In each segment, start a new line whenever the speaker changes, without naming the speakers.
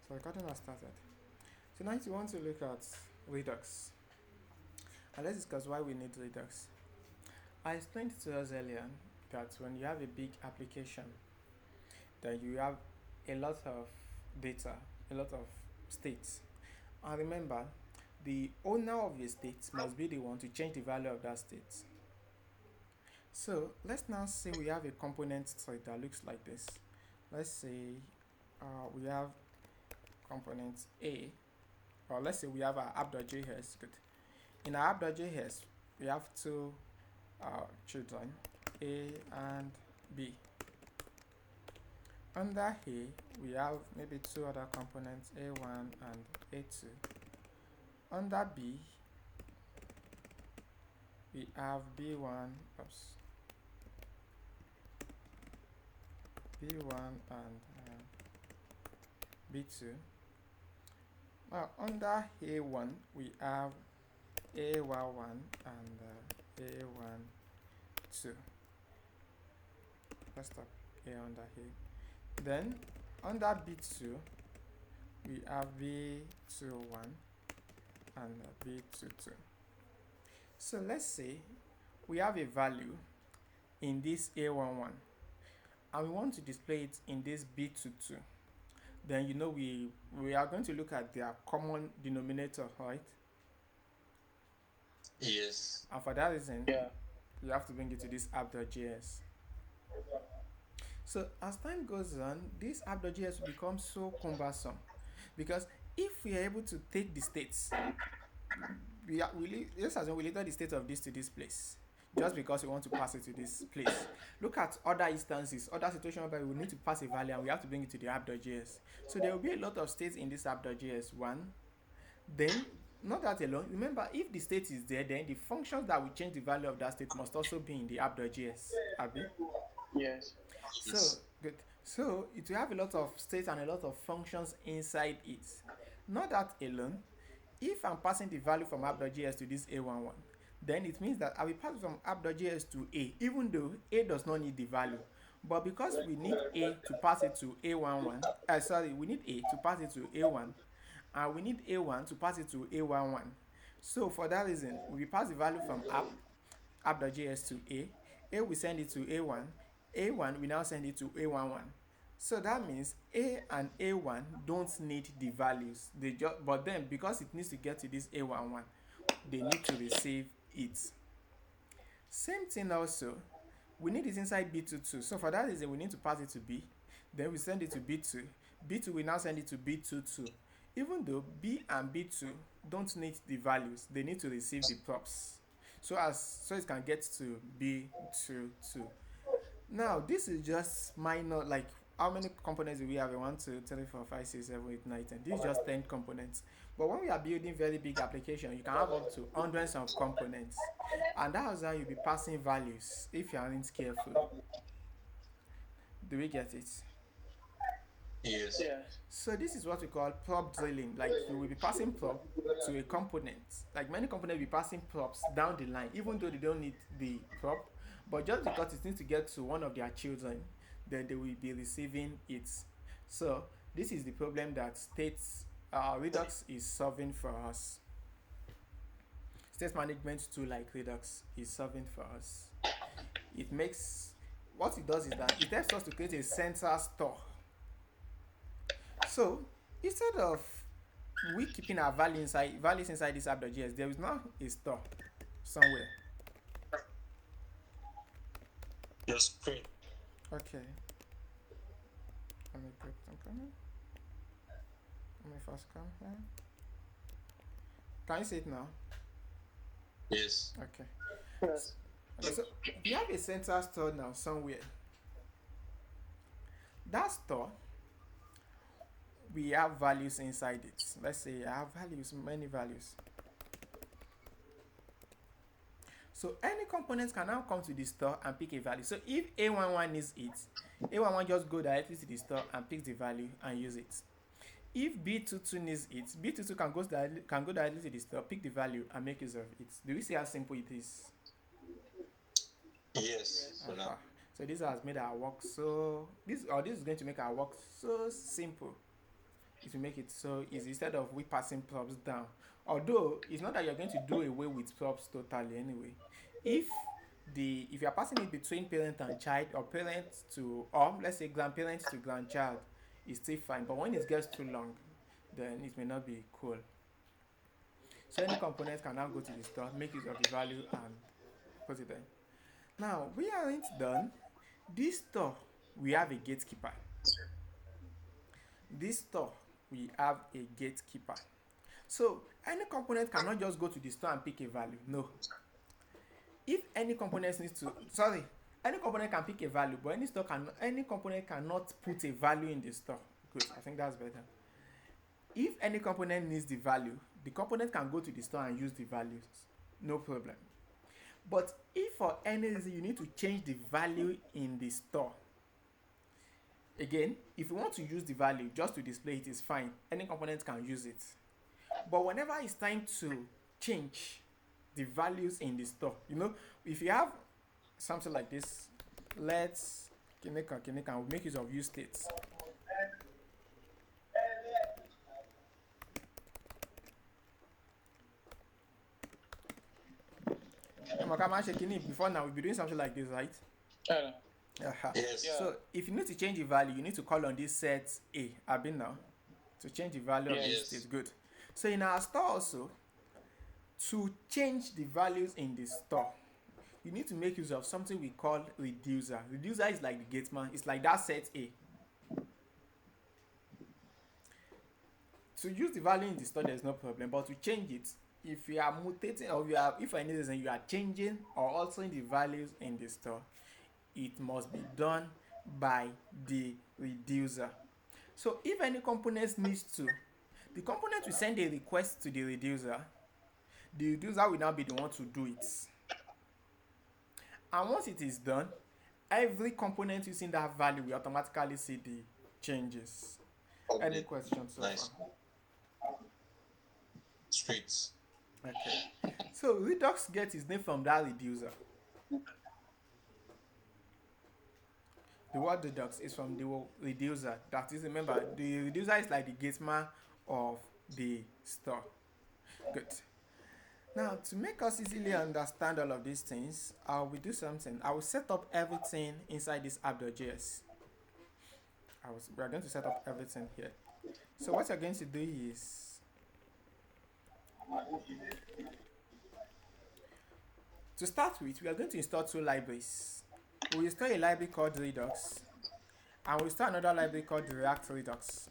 So recording has started. Tonight we want to look at Redux. And let's discuss why we need Redux. I explained to us earlier that when you have a big application, that you have a lot of data, a lot of states. And remember, the owner of the state must be the one to change the value of that state. So let's now say we have a component thread that looks like this. Let's say we have component A, or let's say we have our app.js. Good. In our app.js, we have two children, A and B. Under A, we have maybe two other components, A1 and A2. Under B, we have B1, oops, B1 and B2. Now, under A1, we have A11 and A1, 2. Let's stop A under here. Then, under B2, we have B21 and B22. So let's say we have a value in this A11 and we want to display it in this B22. Then you know we are going to look at their common denominator, right?
Yes.
And for that reason, you have to bring it to this app.js. So as time goes on, this app.js will become so cumbersome because if we are able to take the states, just as we later the state of this to this place, just because we want to pass it to this place. Look at other instances, other situations where we need to pass a value and we have to bring it to the app.js. So there will be a lot of states in this app.js one. Then, not that alone, remember if the state is there, then the functions that will change the value of that state must also be in the app.js. Abi?
Yes.
So, good. So, it will have a lot of states and a lot of functions inside it. Not that alone, if I'm passing the value from app.js to this A11, then it means that I will pass from app.js to A, even though A does not need the value. But because we need A to pass it to A11, we need A to pass it to A1, and we need A1 to pass it to A11. So for that reason, we pass the value from app.js to A we send it to A1 we now send it to A11. So that means A and A1 don't need the values. But then because it needs to get to this A11, they need to receive it. Same thing also, we need it inside B22. So for that reason, we need to pass it to B. Then we send it to B2. B2 we now send it to B22. Even though B and B2 don't need the values, they need to receive the props. So it can get to B22. Now this is just minor, like how many components do we have? 1, 2, 3, 4, 5, 6, 7, 8, 9, 10. This is just 10 components. But when we are building very big application, you can have up to hundreds of components. And that's how you'll be passing values if you aren't careful. Do we get it?
Yes.
Yes.
So this is what we call prop drilling. Like you will be passing prop to a component. Like many components will be passing props down the line, even though they don't need the prop. But just because it needs to get to one of their children, then they will be receiving it. So this is the problem that Redux is solving for us. State management tool like Redux is solving for us. It makes what it does is that it helps us to create a central store. So instead of we keeping our values inside this app.js, there is now a store somewhere.
Your screen.
Okay. Let me put them coming. Let me first come here. Can you see it now?
Yes.
Okay.
Yes.
Okay, so we have a central store now somewhere. That store, we have values inside it. Let's say I have values, many values. So any component can now come to the store and pick a value. So if A11 needs it, A11 just go directly to the store and pick the value and use it. If B22 needs it, B22 can go directly to the store, pick the value and make use of it. Do we see how simple it is?
Yes. For
Uh-huh.
now.
So this has made our work this is going to make our work so simple. It will make it so easy instead of we passing props down. Although it's not that you're going to do away with props totally anyway. If if you're passing it between parent and child, or parent to, or let's say grandparent to grandchild, it's still fine. But when it gets too long, then it may not be cool. So any component can now go to the store, make use of the value, and put it there. Now we aren't done. This store, we have a gatekeeper. This store, we have a gatekeeper. So any component cannot just go to the store and pick a value. No. If any component needs to, sorry, any component can pick a value, but any component cannot put a value in the store. Good, I think that's better. If any component needs the value, the component can go to the store and use the values. No problem. But if for any reason you need to change the value in the store, again, if you want to use the value just to display it, is fine. Any component can use it. But whenever it's time to change the values in the store, if you have something like this, let's we'll make use of use states. Before now, we'll be doing something like this, right? Uh-huh.
Yes.
Yeah.
So if you need to change the value, you need to call on this set A. I've been now to change the value of this
Yes.
state. Good. So in our store also, to change the values in the store, you need to make use of something we call reducer. Reducer is like the gateman. It's like that set A. To use the value in the store, there's no problem. But to change it, if you are mutating, or if for any reason you are changing or altering the values in the store, it must be done by the reducer. So if any component needs to, the component will send a request to the reducer. The reducer will now be the one to do it. And once it is done, every component using that value will automatically see the changes.
Okay.
Any questions so
Nice.
far?
Streets.
Okay. So Redux gets its name from that reducer. The word Redux is from the reducer. That is, remember, the reducer is like the gateman of the store. Good. Now, to make us easily understand all of these things, I will do something. I will set up everything inside this app.js. We are going to set up everything here. So what you're going to do is, to start with, we are going to install two libraries. We'll install a library called Redux, and we'll install another library called React Redux.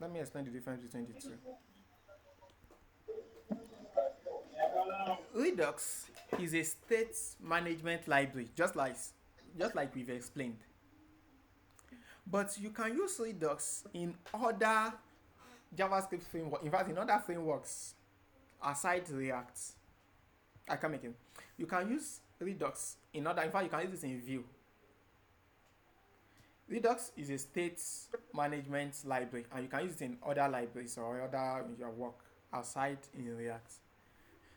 Let me explain the difference between the two. Redux is a state management library, just like we've explained. But you can use Redux in other JavaScript frameworks, in fact, in other frameworks aside React. I can make it. You can use Redux in fact, you can use it in Vue. Redux is a state management library, and you can use it in other libraries or other in your work outside in React.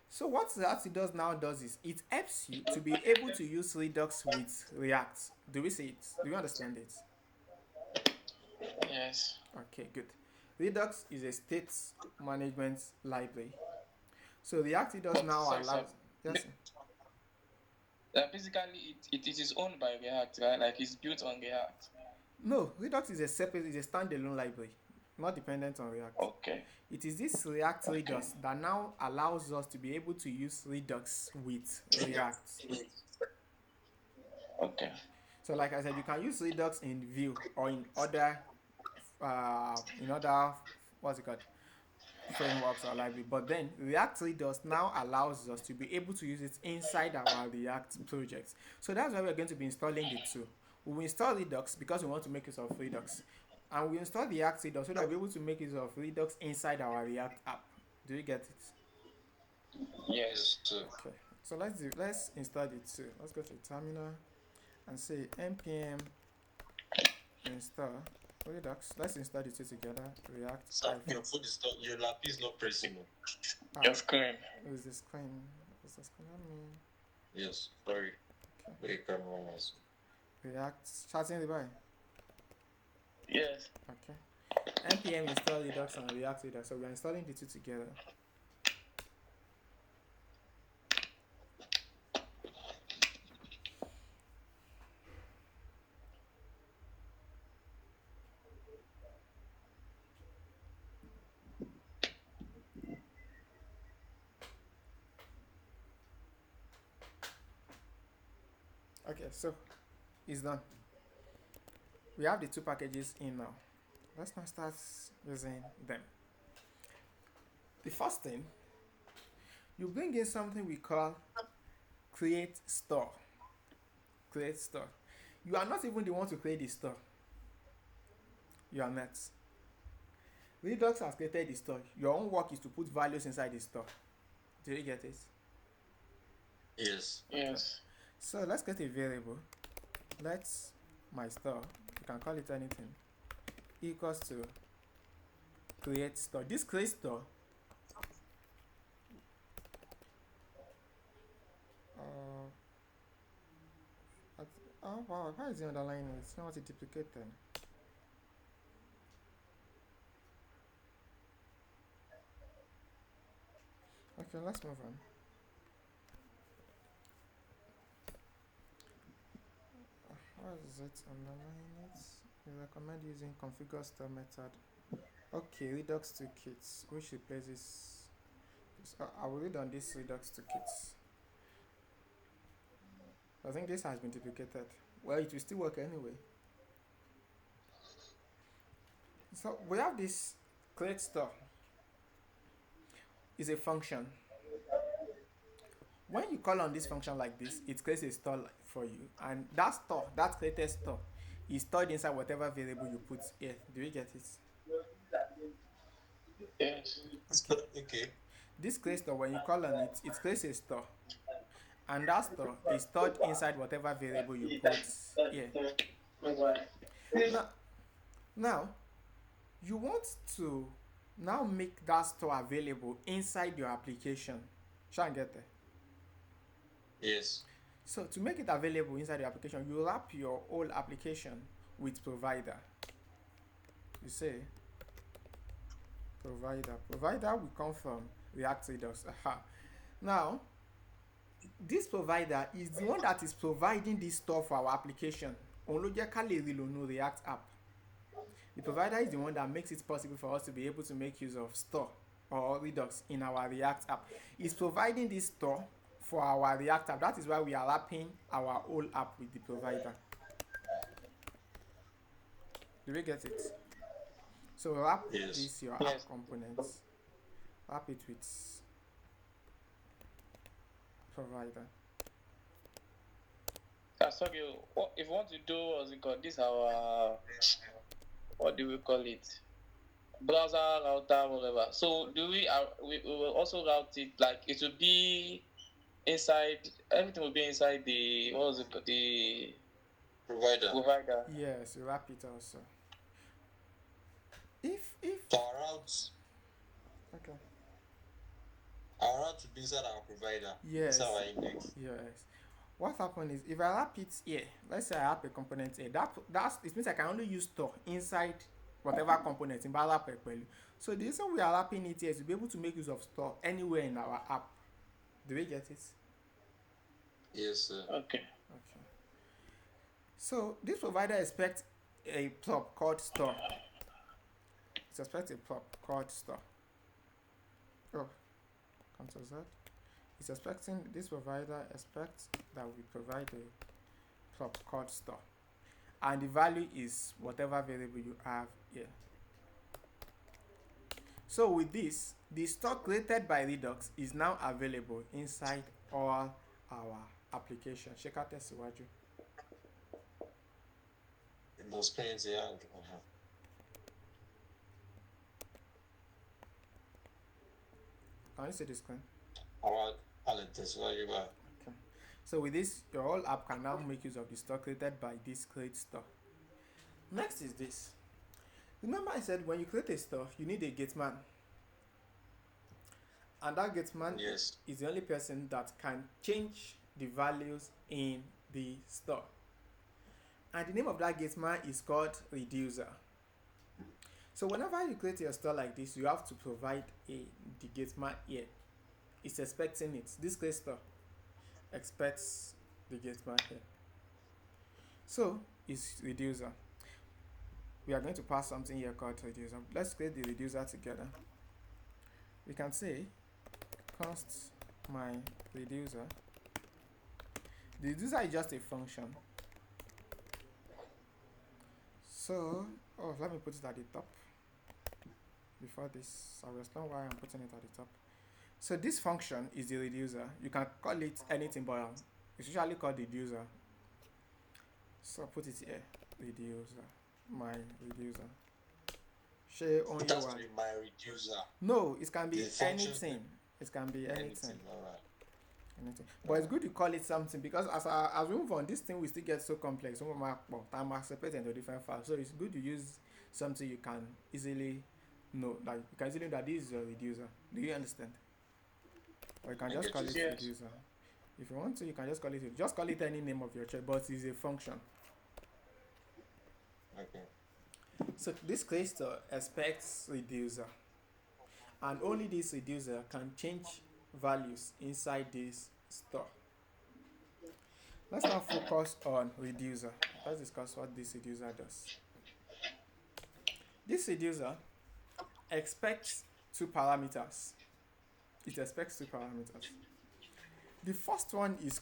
So what React does is it helps you to be able to use Redux with React. Do we see it? Do you understand it?
Yes.
Okay, good. Redux is a state management library. So React now
Sorry,
allows.
sir.
Yes.
Basically, it is owned by React, right? Like it's built on React.
No, Redux is a standalone library, not dependent on React.
Okay.
It is this React Redux that now allows us to be able to use Redux with React.
Okay.
So like I said, you can use Redux in Vue or in other what's it called, frameworks or library. But then React Redux now allows us to be able to use it inside our React projects. So that's why we're going to be installing the two. We will install Redux because we want to make use of Redux. And we install the React Redux so that we're able to make use of Redux inside our React app. Do you get it?
Yes.
Okay. So let's install the two. Let's go to the terminal and say npm install Redux. Let's install the two together. React.
Sir, your phone is not, your lap is not pressing.
Your screen.
Is the screen? Is the screen on me?
Yes, sorry.
Okay.
Wait, camera was.
React. Chatting the boy.
Yes.
Okay. npm install Redux and React Redux. So we are installing the two together. Okay, so it's done. We have the two packages in now. Let's now start using them. The first thing, you bring in something we call create store. Create store. You are not even the one to create the store. You are not. Redux has created the store. Your own work is to put values inside the store. Do you get it?
Yes.
Yes.
So let's get a variable. Let's my store. You can call it anything. Equals to create store. This create store. Oh wow, why is it underlying it? It's not a duplicate then. Okay, let's move on. Why is it underlying it? We recommend using configure store method. Okay, Redux to kits, which replaces this. I will read on this Redux to kits. I think this has been duplicated. Well, it will still work anyway. So we have this create store. Is a function. When you call on this function like this, it creates a store for you, and that store, that created store, is stored inside whatever variable you put here. Do you get it?
Yes.
Okay.
Okay.
This create store, when you call on it, it creates a store, and that store is stored inside whatever variable you put here. Now, now you want to now make that store available inside your application. Shall I get there?
Yes.
So to make it available inside your application, you wrap your whole application with provider. You say provider. Provider will come from React Redux. Now, this provider is the one that is providing this stuff for our application. Logically, we don't know React app. The provider is the one that makes it possible for us to be able to make use of store or Redux in our React app. It's providing this store for our React app. That is why we are wrapping our whole app with the provider. Do we get it? So wrap
Yes.
this your
Yes.
app components. Wrap it with provider.
Sorry, what if you want to do what's it called? This our what do we call it? Browser router, whatever. So do we will also route it like it will be inside everything will be inside the what was it called? The
Provider.
provider.
Yes, you wrap it also. If
So our routes,
okay.
our route to be inside our provider.
Yes.
Inside our index.
Yes. What happens is if I wrap it here, let's say I wrap a component here, that's it means I can only use store inside whatever component in wrap value. So the reason we are wrapping it here is to be able to make use of store anywhere in our app. Do we get it?
Yes, sir.
Okay.
Okay. So this provider expects a prop called store. It expects a prop called store. Oh, Ctrl Z. It's expecting this provider expects that we provide a prop called store, and the value is whatever variable you have here. So with this, the store created by Redux is now available inside all our application. Check out this iwaju.
Those pains, yeah.
Can you see the screen?
Our palette is where you are.
Okay. So with this, your whole app can now make use of the store created by this create store. Next is this. Remember I said when you create a store, you need a gateman. And that gateman
Yes.
is the only person that can change the values in the store. And the name of that gateman is called reducer. So whenever you create your store like this, you have to provide the gate man here. It's expecting it. This create store expects the gate man here. So it's reducer. We are going to pass something here called reducer. Let's create the reducer together. We can say const my reducer. The reducer is just a function. So, let me put it at the top. Before this, I will explain why I'm putting it at the top. So this function is the reducer. You can call it anything, but it's usually called the reducer. So put it here, reducer, my reducer. Share on
It has to be my reducer.
No, it can be
The function
anything. It can be anything.
Alright.
Anything. But it's good to call it something because as we move on, this thing will still get so complex. Some of my time are separated into different files. So it's good to use something you can easily know. Like you can easily know that this is your reducer. Do you understand? Or you can just call it reducer. If you want to, you can just call it any name of your choice, but it's a function.
Okay.
So this cluster expects reducer, and only this reducer can change values inside this store. Let's now focus on reducer. Let's discuss what this reducer does. This reducer expects two parameters. It expects two parameters. The first one is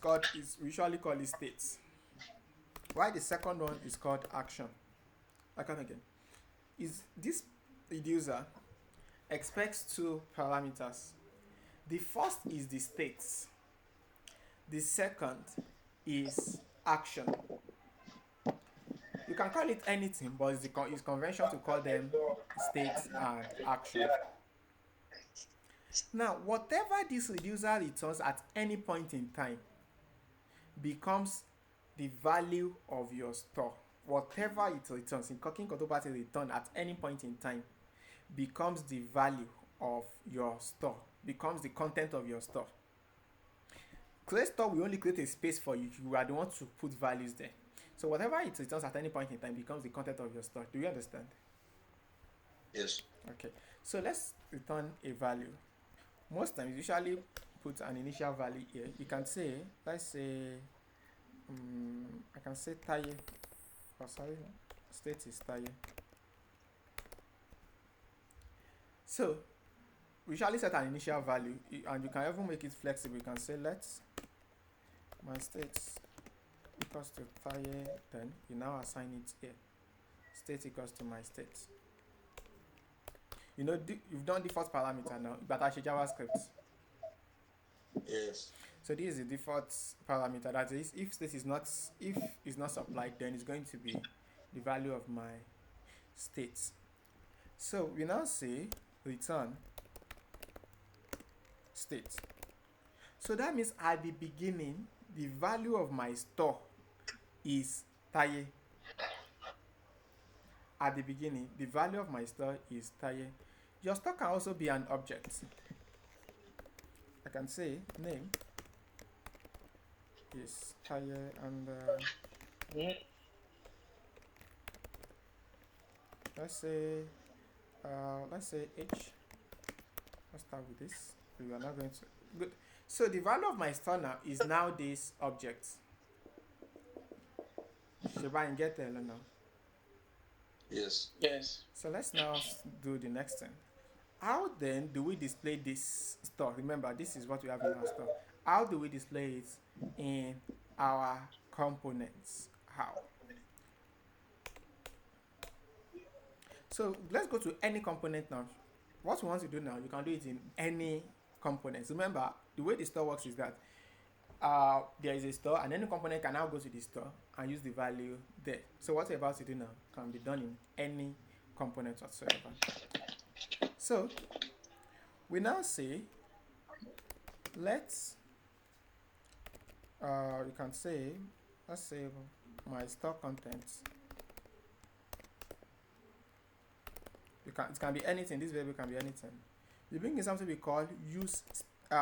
we usually call it states, while the second one is called action. I come again. Is this reducer expects two parameters. The first is the states. The second is action. You can call it anything, but it's convention to call them states and action. Now, whatever this reducer returns at any point in time becomes the value of your store. Whatever it returns, in cooking Kotobati return at any point in time becomes the value of your store, becomes the content of your store. Create store will only create a space for you. You are the one to put values there. So whatever it returns at any point in time becomes the content of your store. Do you understand?
Yes.
Okay. So let's return a value. Most times, usually put an initial value here. You can say, let's say, I can say taye. Oh, sorry, state is taye. So we usually set an initial value, and you can even make it flexible. You can say let my state equals to taye, then you now assign it here. State equals to my state. You know, you've done default parameter now, but actually JavaScript.
Yes.
So this is the default parameter. That is, if state is not supplied, then it's going to be the value of my state. So we now say return state. So that means at the beginning, the value of my store is taye. At the beginning, the value of my store is taye. Your store can also be an object. I can say name is taye and let's say h. Let's start with this. We are not going to good. So the value of my store now is now this object. Sheba and get there now.
Yes.
Yes.
So let's now do the next thing. How then do we display this store? Remember, this is what we have in our store. How do we display it in our components? How? So let's go to any component now. What we want to do now, you can do it in any components. Remember, the way the store works is that there is a store, and any component can now go to the store and use the value there. So what we're about to do now can be done in any component whatsoever. So we now say let's you can say, let's say my store contents. It can be anything. This variable can be anything. You bring in something we call use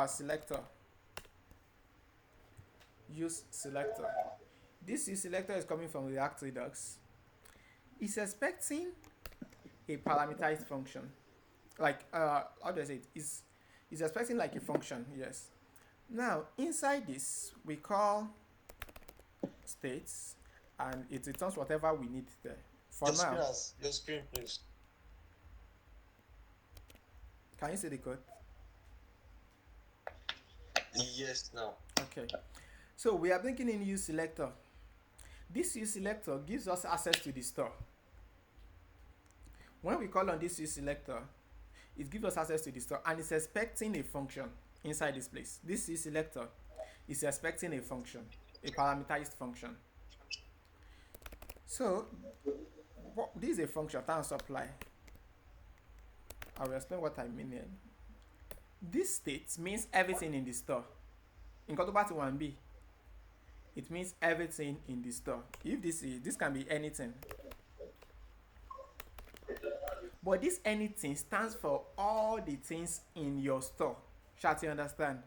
selector. Use selector. This use selector is coming from React Redux. It's expecting a parameterized function. Like how do I say it? Is expecting like a function, yes. Now inside this we call states, and it returns whatever we need there. For now,
Your screen, please.
can you see the code?
Yes, now.
Okay. So we are bringing in use selector. This use selector gives us access to the store. When we call on this use selector, it gives us access to the store, and it's expecting a function inside this place. This use selector is expecting a function, a parameterized function. So this is a function, time supply. I will explain what I mean here. This state means everything in the store. In Kotoba 1b, it means everything in the store. If this can be anything. But this anything stands for all the things in your store. Shall you understand?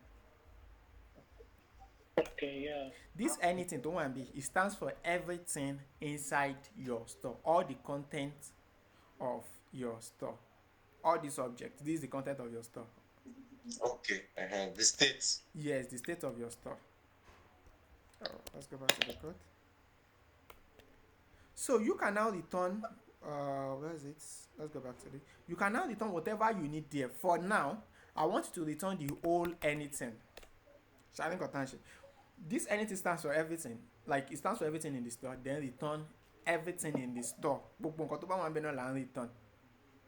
Okay, yeah.
This anything to 1b, it stands for everything inside your store. All the content of your store. All these objects. This is the content of your store.
Okay. The states.
Yes, the state of your store. Oh, let's go back to the code. So you can now return where is it? Let's go back to it. You can now return whatever you need there. For now, I want you to return the whole anything. This anything stands for everything. Like it stands for everything in the store. Then return everything in the store. Return.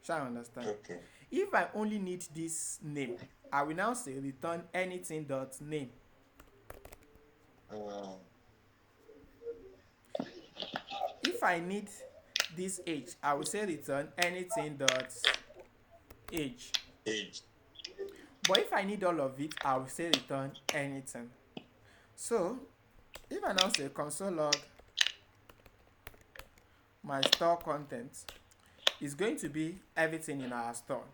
Shall I understand?
Okay.
If I only need this name, I will now say return anything dot name. If I need this age, I will say return anything dot age. But if I need all of it, I will say return anything. So if I now say console log my store content, is going to be everything in our store.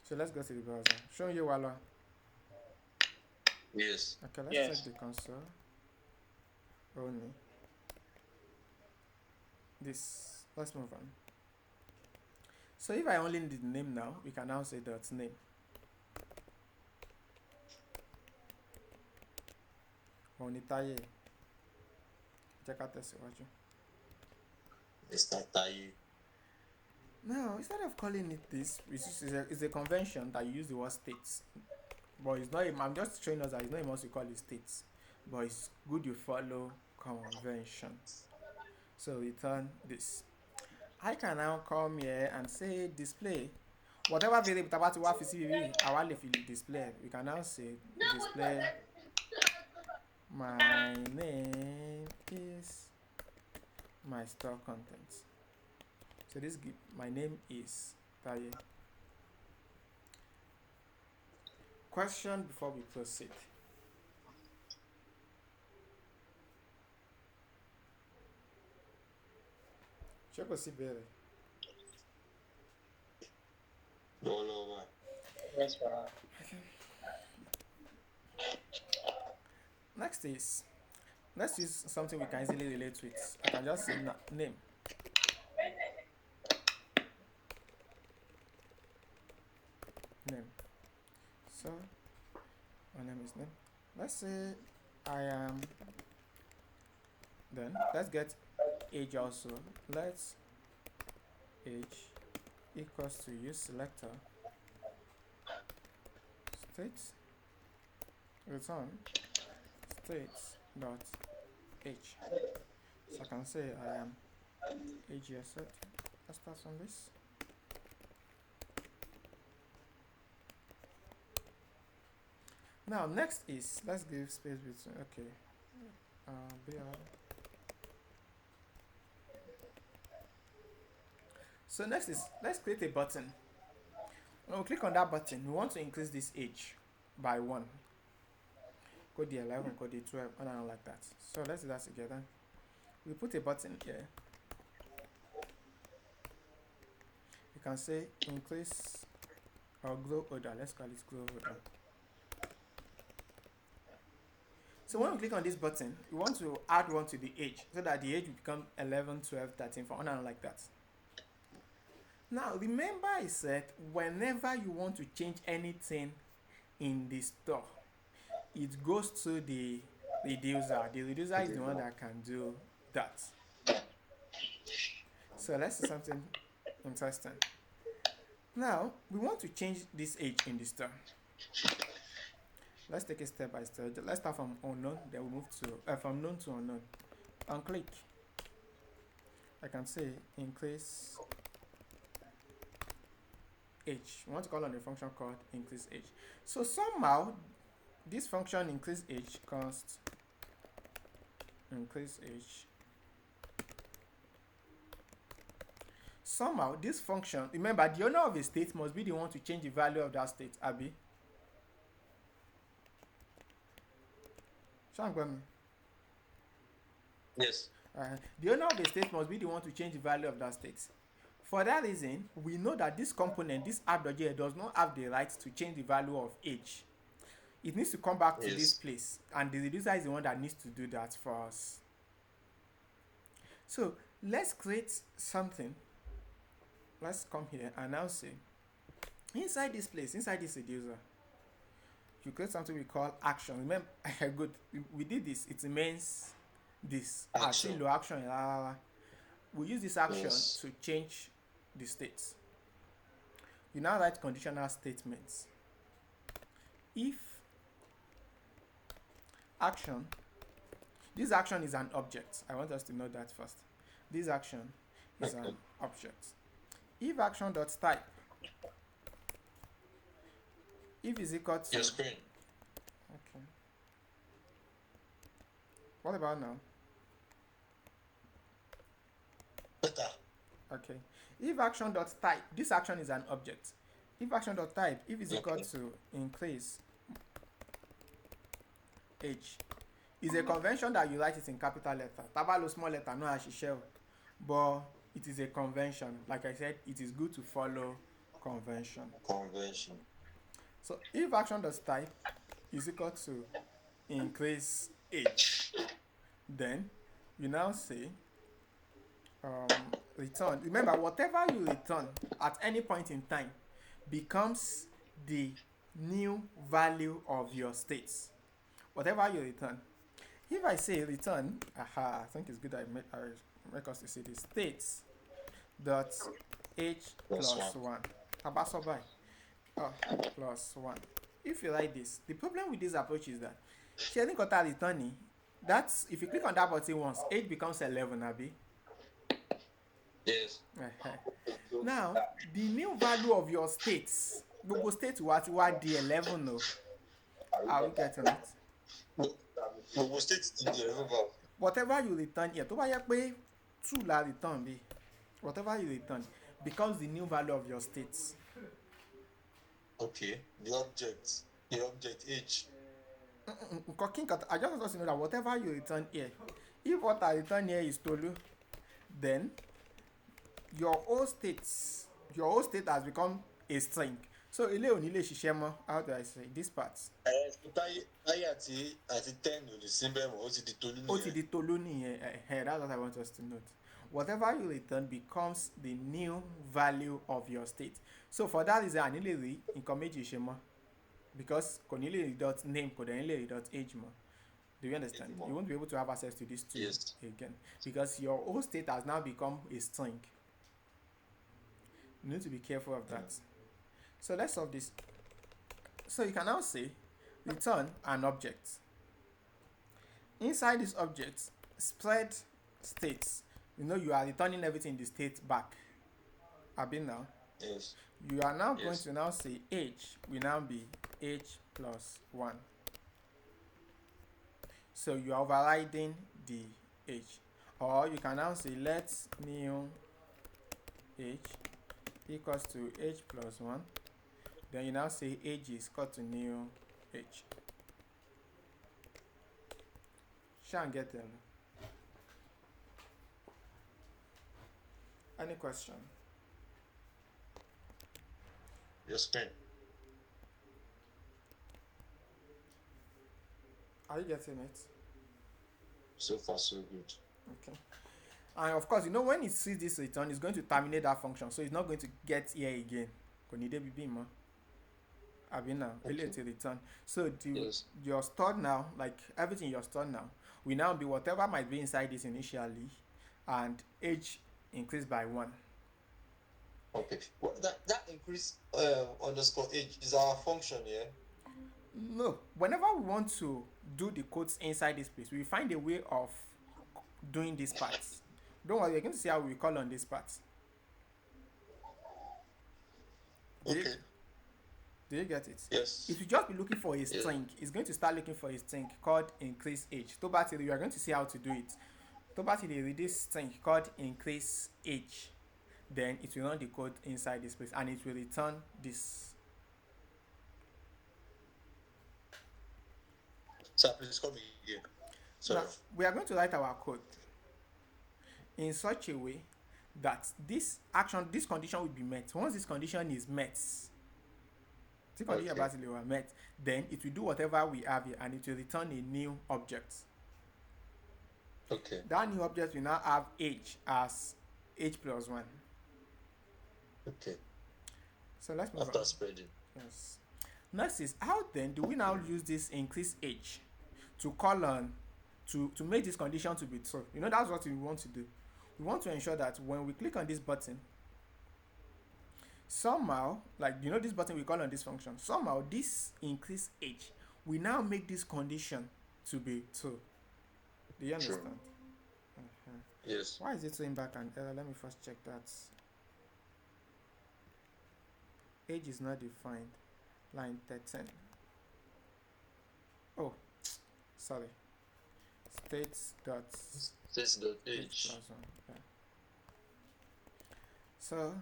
So let's go to the browser. Show you Wala.
Yes.
Okay, let's check the console. Only. This. Let's move on. So if I only need the name now, we can now say dot name. Onitaye. Check out this. Now, instead of calling it this, which is a convention that you use the word states, but it's not. I'm just showing us that it's not even to call it states, but it's good you follow conventions. So return this. I can now come here and say display whatever variable tabati wa fi CVV. I will display. We can now say display. My name is my store contents. So this my name is Taye. Question before we proceed. Check the CBR.
Yes, sir.
Next is something we can easily relate with. I can just say name. Name. So my name is name. Let's say I am. Then let's get age also. Let's age equals to use selector states return states dot age. So I can say I am age set. Let's start from this. Now next is let's give space between okay. BR. So next is let's create a button. When we click on that button, we want to increase this age by 1. Code the 11, code the 12, and like that. So let's do that together. We put a button here. You can say increase or grow order. Let's call it grow order. So when we click on this button, we want to add one to the age so that the age will become 11, 12, 13, for on and on like that. Now remember I said whenever you want to change anything in the store, it goes to the reducer. The reducer is the one that can do that. So let's see something interesting. Now we want to change this age in the store. Let's take it step by step. Let's start from unknown, then we move to from known to unknown. On click, I can say increase age. We want to call on the function called increase age. So somehow this function increase age const increase age. Somehow this function, remember the owner of a state must be the one to change the value of that state, Abi.
Yes.
The owner of the state must be the one to change the value of that state. For that reason, we know that this component, this app.js, does not have the right to change the value of age. It needs to come back to this place, and the reducer is the one that needs to do that for us. So let's create something. Let's come here and now say, inside this place, inside this reducer, you create something we call action. Remember, good, we did this. It means this
Action.
action. We use this action
Yes.
to change the states. You now write conditional statements. If action, this action is an object. I want us to know that first. This action is an object. If action dot type, if is equal to
Your screen.
okay. What about now?
Better.
Okay. If action dot type, this action is an object. If action dot type, if is equal to increase age, is a convention that you write it in capital letter. Tabalo small letter, no ashishel. But it is a convention. Like I said, it is good to follow convention.
Convention.
So if action dot type is equal to increase age, then you now say return. Remember, whatever you return at any point in time becomes the new value of your states. Whatever you return. If I say return, I think it's good I make us to see the states dot age plus one. Abasobai. Plus one. If you like this, the problem with this approach is that sharing quota returning, that's if you click on that button once, age becomes 11, Abi.
Yes.
Now, the new value of your states, Google state what the 11 no. Are we getting it?
Google state in the removal.
Whatever you return here, to buy pay 2 la return be. Whatever you return becomes the new value of your states.
Okay. The object age.
I just want us to know that whatever you return here, if what I return here is Tolu, then your whole state has become a string. So how do I say this part?
Àti 10 ò lè sí bẹ́ẹ̀ mọ́, ó ti di Tolú nìyẹn.
Ó ti di Tolu nìyẹn. That's what I want us to note. Whatever you return becomes the new value of your state. So for that reason, I need to read nǹkan méjì ṣe mọ́, because kò ní lè dot name, kò dẹ̀ ní lè dot age mọ́. Do you understand? You won't be able to have access to these two again, because your whole state has now become a string. You need to be careful of that. So let's solve this. So you can now say return an object. Inside this object, spread states. You are returning everything in the state back. Abi now.
Yes.
You are now going to now say age will now be age plus 1. So you are overriding the age. Or you can now say let new age equals to age plus 1. Then you now say age is equal to new age. Shan't get them. Any question?
Your screen.
Are you getting it?
So far, so good.
Okay. And of course, when it sees this return, it's going to terminate that function. So it's not going to get here again. Kò ní débi bí mọ́. Àbí now,
Okay.
to return. So
Yes.
your stored now, like everything you're stored now, will now be whatever might be inside this initially, and age increased by 1.
Okay. Well, that increase underscore age is our function, yeah?
No, whenever we want to do the codes inside this place, we find a way of doing this part. Don't worry, you're going to see how we call on this part. Did
Okay.
you, did you get it?
Yes.
If you just be looking for a string, it's going to start looking for a string called increase age. To battery, you are going to see how to do it. To battery, read this string called increase age. Then it will run the code inside this place and it will return this.
Sir, please come again. Sorry.
Now, we are going to write our code in such a way that this condition will be met. Once this condition is met, then it will do whatever we have here and it will return a new object.
Okay.
That new object will now have age as age plus 1.
Okay.
So let's move
After
on.
spreading.
Yes. Next is, how then do we now use this increase age to call on to make this condition to be true? That's what we want to do. We want to ensure that when we click on this button, somehow, like this button we call on this function, somehow this increase age will now make this condition to be true. Do you understand? Uh-huh.
Yes.
Why is it throwing back an error? Let me first check that. Age is not defined. Line 13. Oh, sorry. States dot
Age.
yeah. So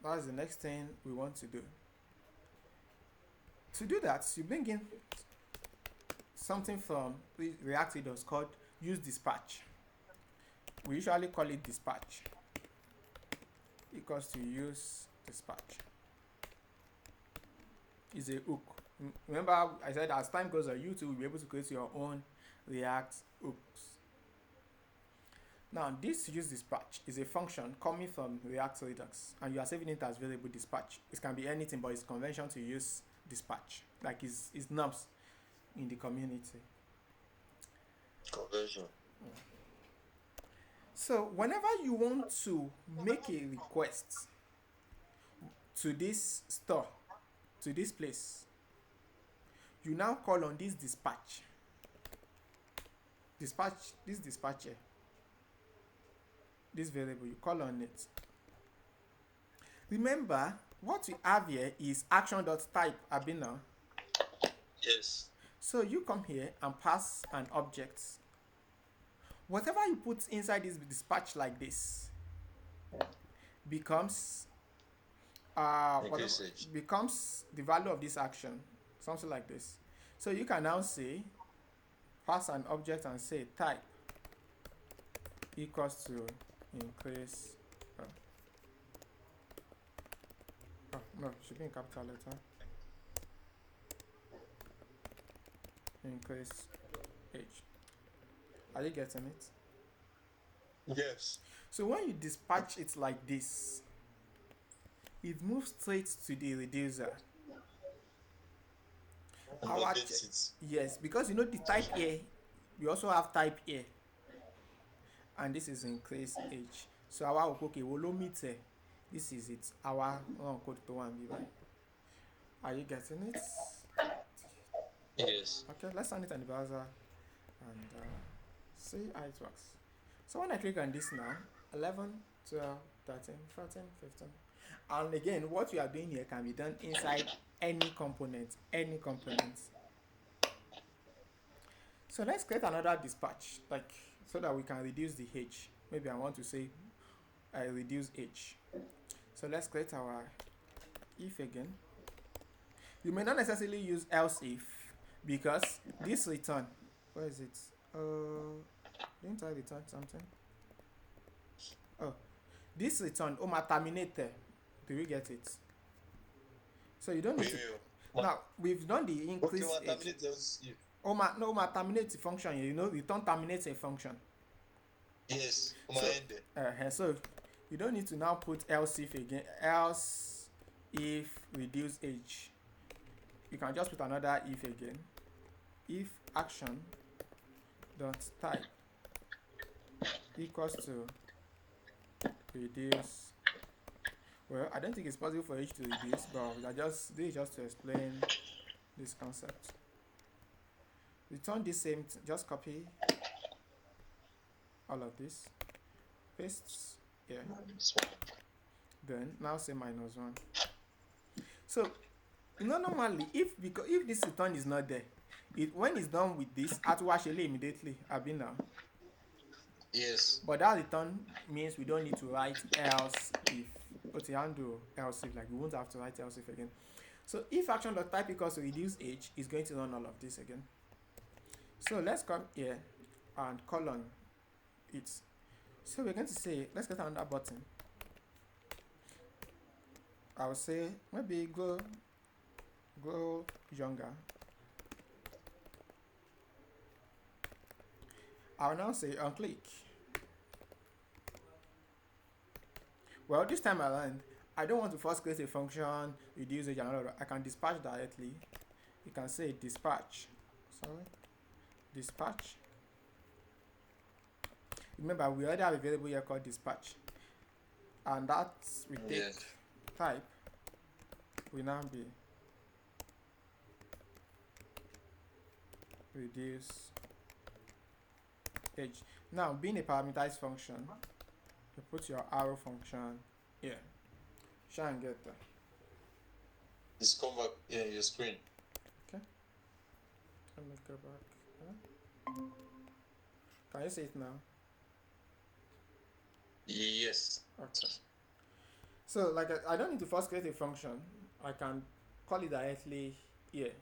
that's the next thing we want to do. To do that, you bring in something from React Redux called use dispatch. We usually call it dispatch. Equals to use dispatch. Is a hook. Remember, I said as time goes on, you too will be able to create your own React hooks. Now, this use dispatch is a function coming from React Redux, and you are saving it as variable dispatch. It can be anything, but it's convention to use dispatch, like it's norms in the community.
Conversion.
So, whenever you want to make a request to this store, to this place, you now call on this dispatch. This dispatcher. This variable, you call on it. Remember, what we have here is action.type, Abina.
Yes.
So you come here and pass an object. Whatever you put inside this dispatch like this becomes becomes the value of this action, something like this. So you can now say pass an object and say type equals to increase. No, it should be in capital letter. Increase age. Are you getting it?
Yes.
So when you dispatch it like this, it moves straight to the reducer. Yes, because the type here, we also have type here, and this is increase age. So our okay, meter. This is it. Our code to 1 right? Are you getting it?
Yes.
Okay, let's run it on the browser and see how it works. So when I click on this now, 11, 12, 13, 14, 15. And again, what we are doing here can be done inside any component. So let's create another dispatch, like so that we can reduce the h. Maybe I want to say I reduce h. So let's create our if again. You may not necessarily use else if, because this return, where is it? Didn't I return something? Oh, this return, terminated. Do we get it? So you don't need to. Now we've done the increase. No, terminate the function. You know, return terminates a function.
Yes, on my
So,
end there.
so you don't need to now put else if again. Else if reduce age. You can just put another if again. If action dot type equals to reduce. Well, I don't think it's possible for age to reduce, but this is just to explain this concept. Return this same, just copy all of this, paste here, then now say -1. So normally if this return is not there, when it's done with this, actually immediately I've been now.
Yes.
But that return means we don't need to write else if. Okay, handle else if, like we won't have to write else if again. So if action dot type equals to reduce age is going to run all of this again. So let's come here and colon it. So we're going to say, let's get another button. I'll say maybe go younger. I'll now say on click. Well, this time around, I don't want to first create a function, reduce age and all of that. I can dispatch directly. You can say dispatch. Dispatch. Remember, we already have a variable here called dispatch. And that we take type will now be reduce age. Now, being a parameterized function, you put your arrow function here. Try and get that.
Just come back your screen.
Okay. Let me go back. Can you see it now?
Yes.
Okay. So, like, I don't need to first create a function. I can call it directly here.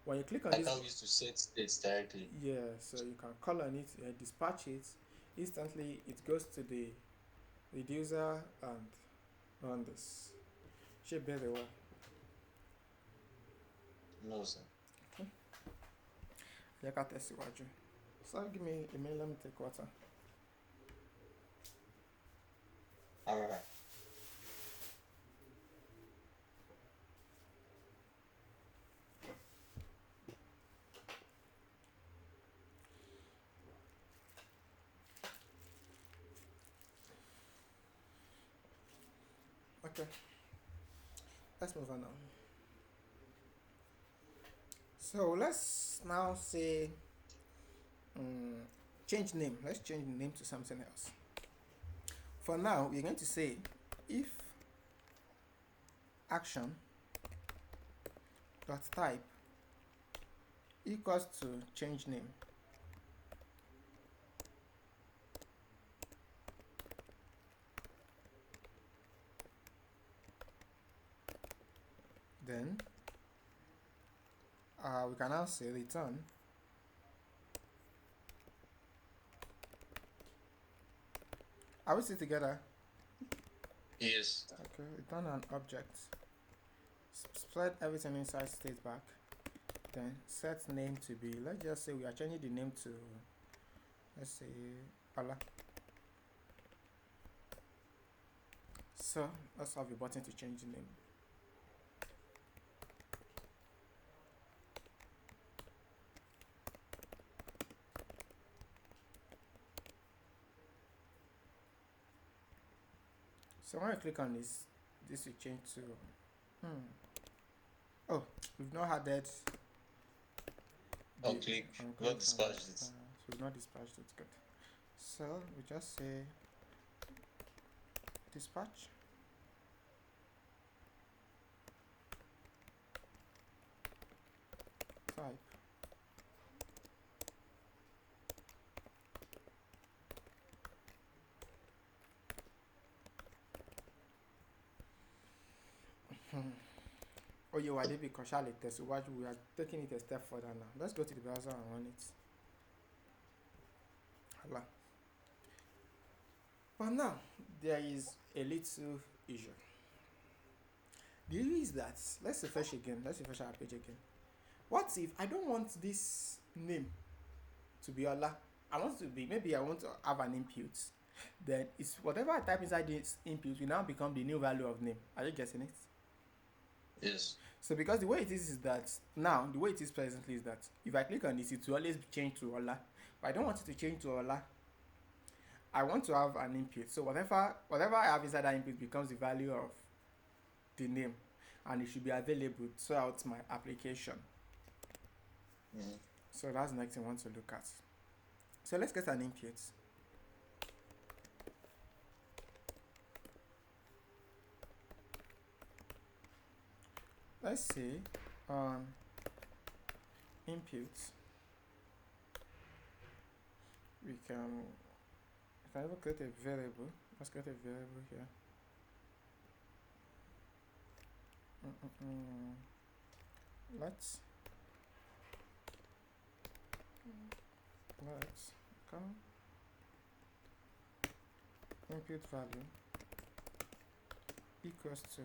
When you click on this,
I can use to set states directly.
Yeah, so you can call on it, dispatch it. Instantly, it goes to the reducer and run this. Should be very well.
No, sir.
Okay. I can test it. So give me a minute. Let me take water.
All right.
Okay. Let's move on now. So let's now say change name. Let's change the name to something else. For now, we're going to say if action dot type equals to change name. Then we can now say return are we still together?
Yes.
Okay, return an object, spread everything inside state back, then set name to be, let's just say we are changing the name to, let's say Allah. So let's have a button to change the name. So when I click on this will change to oh, we've not added
On click, not dispatched it.
So we've not dispatched it. Good. So we just say dispatch type Oh, you are because so what we are taking it a step further now. Let's go to the browser and run it. Hala. But now there is a little issue. The issue is that let's refresh again. Let's refresh our page again. What if I don't want this name to be Ola? I want to be, maybe I want to have an input. Then it's whatever I type inside this input will now become the new value of name. Are you getting it?
Yes.
So because the way it is that now the way it is presently is that if I click on this, it will always change to Ola. But I don't want it to change to Ola. I want to have an input. So whatever I have inside that input becomes the value of the name, and it should be available throughout my application.
Mm.
So that's the next thing I want to look at. So let's get an input. Let's see on input we can even create a variable. Let's create a variable here. Let's come input value equals to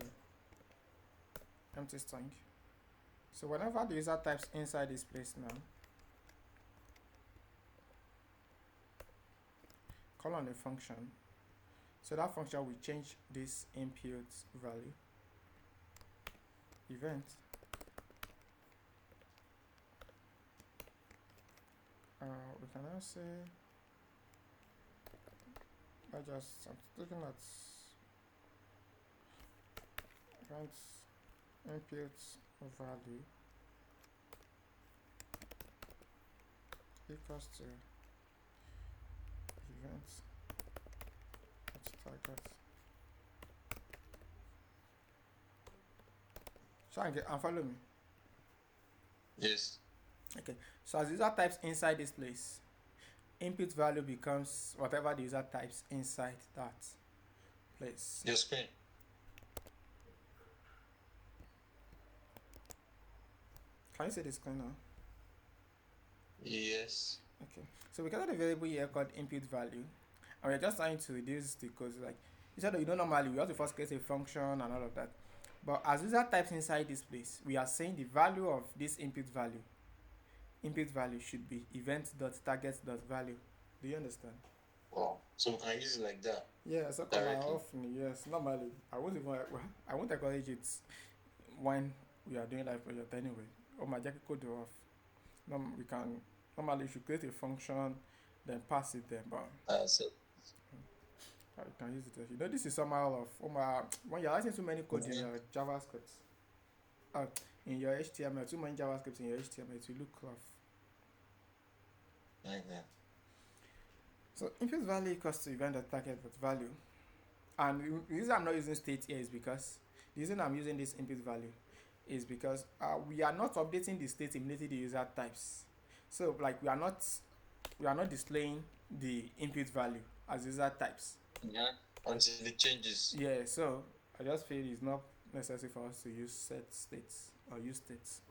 empty string. So whenever the user types inside this place now, call on a function. So that function will change this input value. Event. We can now say, I'm looking at event input value equals to event target. Try and follow me.
Yes.
Okay, so as the user types inside this place, input value becomes whatever the user types inside that place.
Your screen.
Can you see the screen now?
Yes.
Okay, so we got a variable here called input value, and we're just trying to reduce the code. Like you said, you know, normally we have to first create a function and all of that, but as user types inside this place, we are saying the value of this input value. Input value should be event.target.value. Do you understand?
Wow. So we can use it like that.
Yeah, so often, yes. Normally, I won't encourage it when we are doing live project anyway. Or my jacket code off. We can normally should create a function, then pass it there, but
So
you can use it. You know, this is somehow of when you're writing too many code in your JavaScript, in your HTML, too many JavaScript in your HTML, it will look rough.
like that.
So input value equals to event.target.value. And the reason I'm not using state here is because the reason I'm using this input value is because we are not updating the state immediately the user types. So like we are not displaying the input value as user types.
Yeah. Until it changes.
Yeah, so I just feel it's not necessary for us to use set states or use states.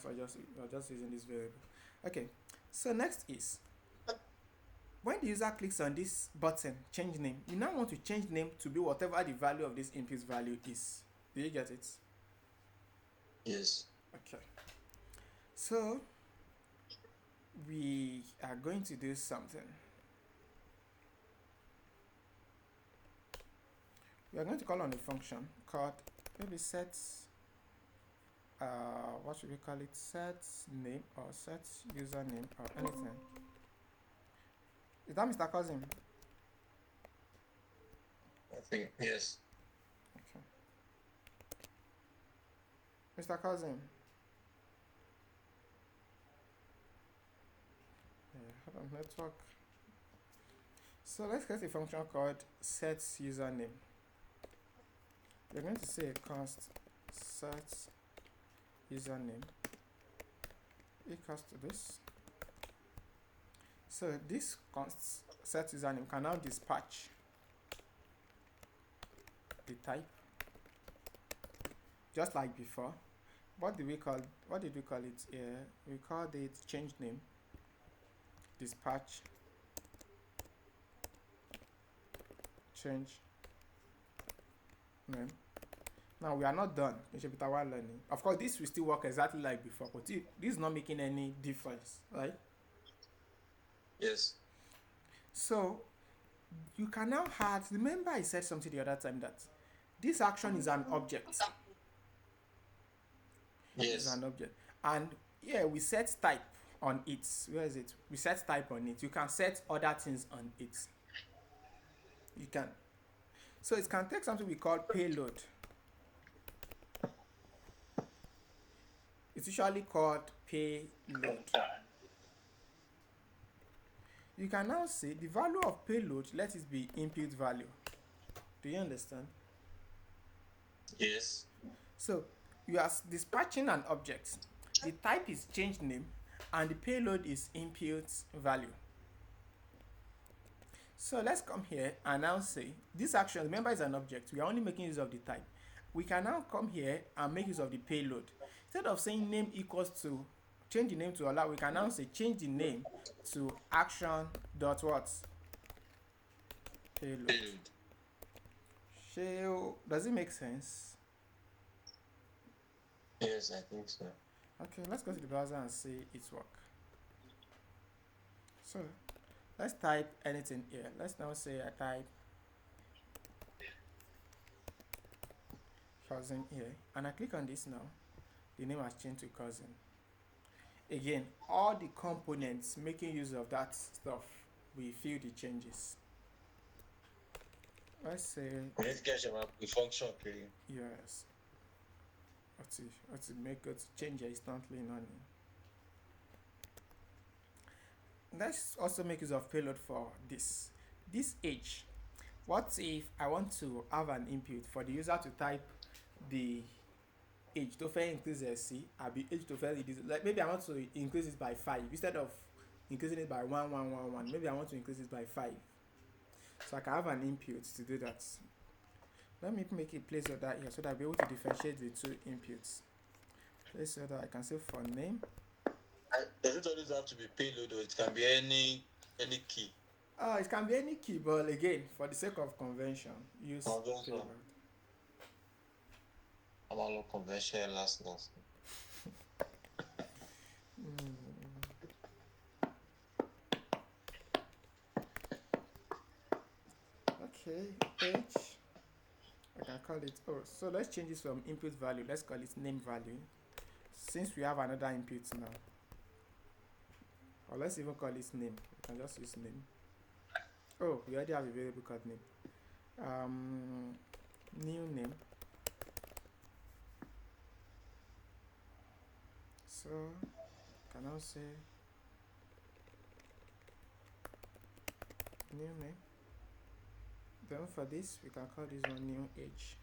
So I'm just using this variable. Okay, so next is when the user clicks on this button, change name, you now want to change name to be whatever the value of this input value is. Do you get it?
Yes.
Okay. So we are going to do something. We are going to call on a function called maybe set what should we call it? Set name or set username or anything. Is that Mr. Cousin?
I think yes.
Okay. Mr. Cousin. Yeah, hold on, network. So let's create a function called set username. We're going to say const set username equals to this. So this const set username can now dispatch the type just like before. What did we call it here? We called it change name, dispatch, change name. Now we are not done in chapter 1 learning. Of course, this will still work exactly like before, but this is not making any difference, right?
Yes.
So you can now add, remember I said something the other time that this action is an object. This is
Yes.
an object. And yeah, we set type on it. Where is it? We set type on it. You can set other things on it. You can. So it can take something we call payload. It's usually called payload. You can now say the value of payload, let it be input value. Do you understand?
Yes.
So you are dispatching an object. The type is change name and the payload is input value. So let's come here and now say this action, remember, is an object. We are only making use of the type. We can now come here and make use of the payload. Instead of saying name equals to, change the name to allow, we can now say change the name to action dot what? Payload. Does it make sense?
Yes, I think so.
Okay, let's go to the browser and see its work. So let's type anything here. Let's now say I type cousin here and I click on this now. The name has changed to cousin. Again, all the components making use of that stuff, we feel the changes. Let's say
Let's get the function okay.
yes. Let's make it change instantly on. Let's also make use of payload for this. This age. What if I want to have an input for the user to type the age to fair increase C, I'll be age to fair reduce. Like maybe I want to increase it by 5 instead of increasing it by 1. Maybe I want to increase it by 5. So I can have an input to do that. Let me make a placeholder here so that I'll be able to differentiate the two inputs. Placeholder, I can say for name.
Does it always have to be payload or it can be any key?
It can be any key, but again, for the sake of convention, use payload.
I'm a little convention last month.
Okay, age. I can call it. So let's change this from input value. Let's call it name value. Since we have another input now. Or let's even call it name. We can just use name. Oh, we already have a variable called name. New name. So can I say new name? Then for this we can call this one new age.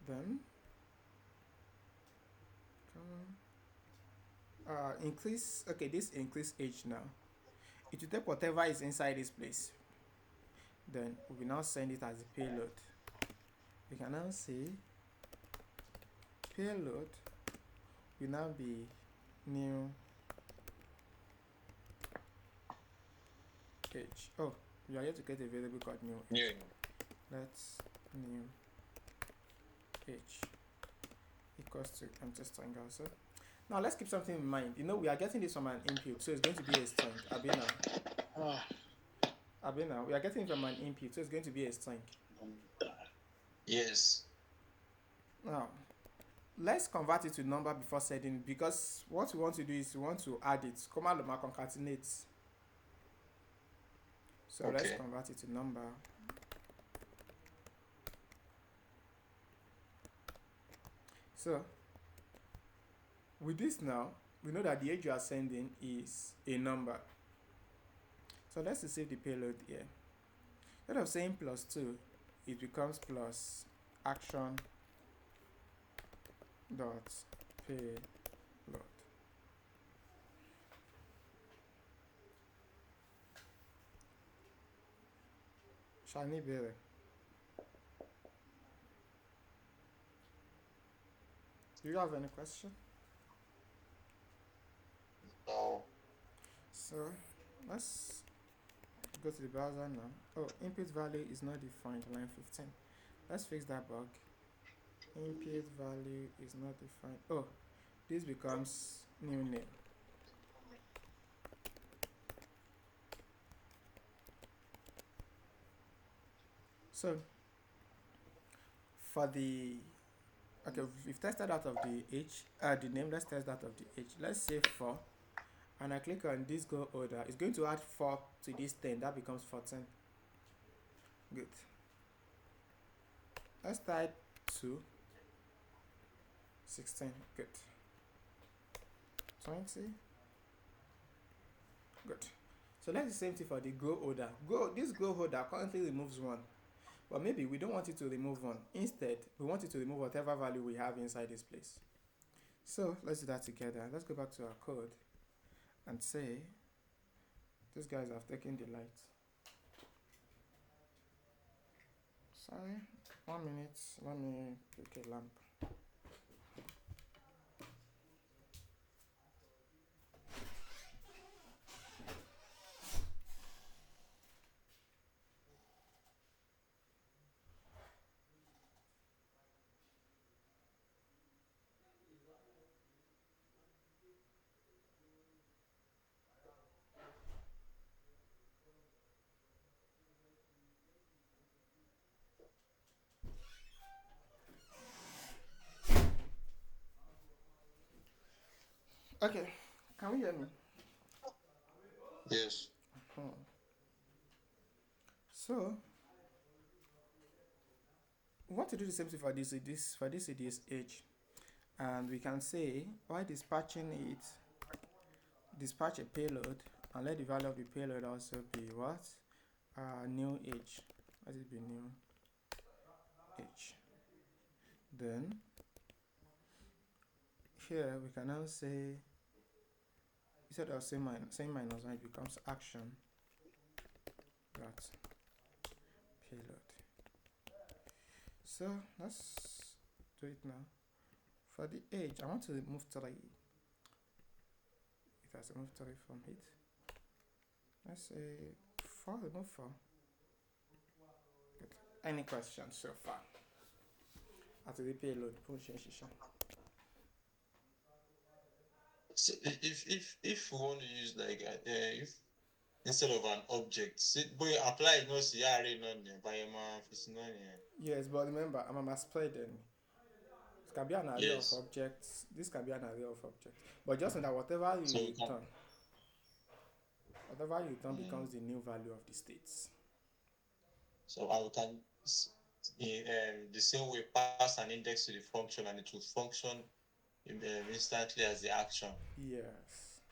Then increase, okay, this increase age now. It will take whatever is inside this place. Then we will now send it as a payload. We can now say payload will now be new age. Oh, we are yet to get a variable called new age. Let's new age equals to empty string also. Now let's keep something in mind. You know, we are getting this from an input, so it's going to be a string. Abina, we are getting it from an input, so it's going to be a string.
Yes.
Now, let's convert it to number before setting, because what we want to do is we want to add it. Command concatenate. So okay, let's convert it to number. So with this now, we know that the age you are sending is a number. So let's receive the payload here. Instead of saying +2, it becomes plus action dot payload. Shani Bere. Do you have any question?
No.
So let's Go to the browser now. Oh, input value is not defined, line 15. Let's fix that bug. Input value is not defined. Oh, this becomes new name. So for the okay, we've tested out of the age, the name. Let's test out of the age. Let's say 4, and I click on this go order. It's going to add 4 to this 10. That becomes 14. Good. Let's type 2, 16. Good. 20. Good. So let's do the same thing for the grow order. This grow order currently removes 1. But maybe we don't want it to remove 1. Instead, we want it to remove whatever value we have inside this place. So let's do that together. Let's go back to our code and say these guys have taken the light. Sorry, 1 minute. Let me pick a lamp. Okay, can we hear me?
Yes.
So we want to do the same thing for this is age, and we can say while dispatching it, dispatch a payload, and let the value of the payload also be what? New age. Let it be new age. Then here we can now say, instead of saying minus 1, it becomes action dot payload. So let's do it now. For the age, I want to remove 3. It has removed 3 from it. Let's say 4, remove 4. Good. Any questions so far? After the payload,
So if we want to use like if instead of an object, but you apply no CRA non by
yes, but remember, I'm a spread then. It can be an array of
yes.
objects. This can be an array of objects. But just know that whatever you
So we can
becomes the new value of the states.
so I can the same way pass an index to the function and it will function instantly as the action.
Yes.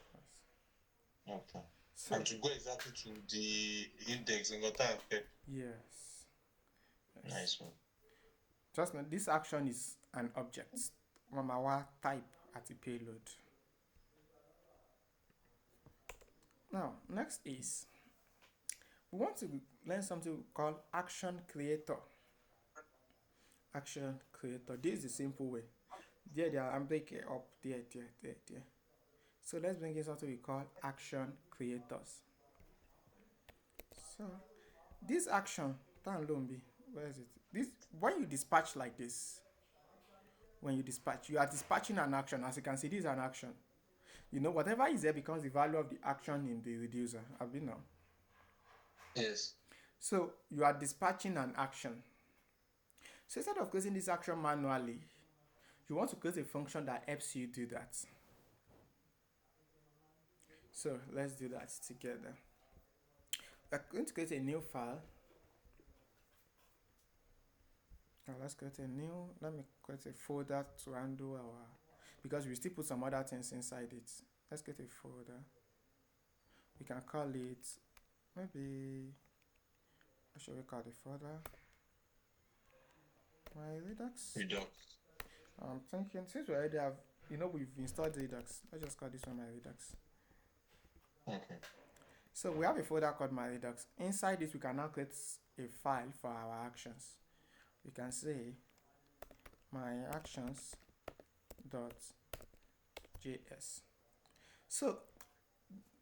Okay.
So
And to go exactly to the index and go time. Okay.
yes.
Nice one.
Just know this action is an object. Mamawa type at the payload. Now, next is we want to learn something called action creator. Action creator. This is the simple way. There, I'm breaking up there. So let's bring in something we call action creators. So this action, where is it? This when you dispatch like this, you are dispatching an action. As you can see, this is an action. Whatever is there becomes the value of the action in the reducer. Have you know?
Yes.
So you are dispatching an action. So instead of creating this action manually, you want to create a function that helps you do that. So let's do that together. We're going to create a new file. Now let me create a folder to handle our, because we still put some other things inside it. Let's get a folder. We can call it, maybe, what should we call the folder? My Redux? I'm thinking, since we already have, we've installed Redux, let's just call this one my Redux.
Okay.
So we have a folder called my Redux. Inside this, we can now create a file for our actions. We can say my actions.js. So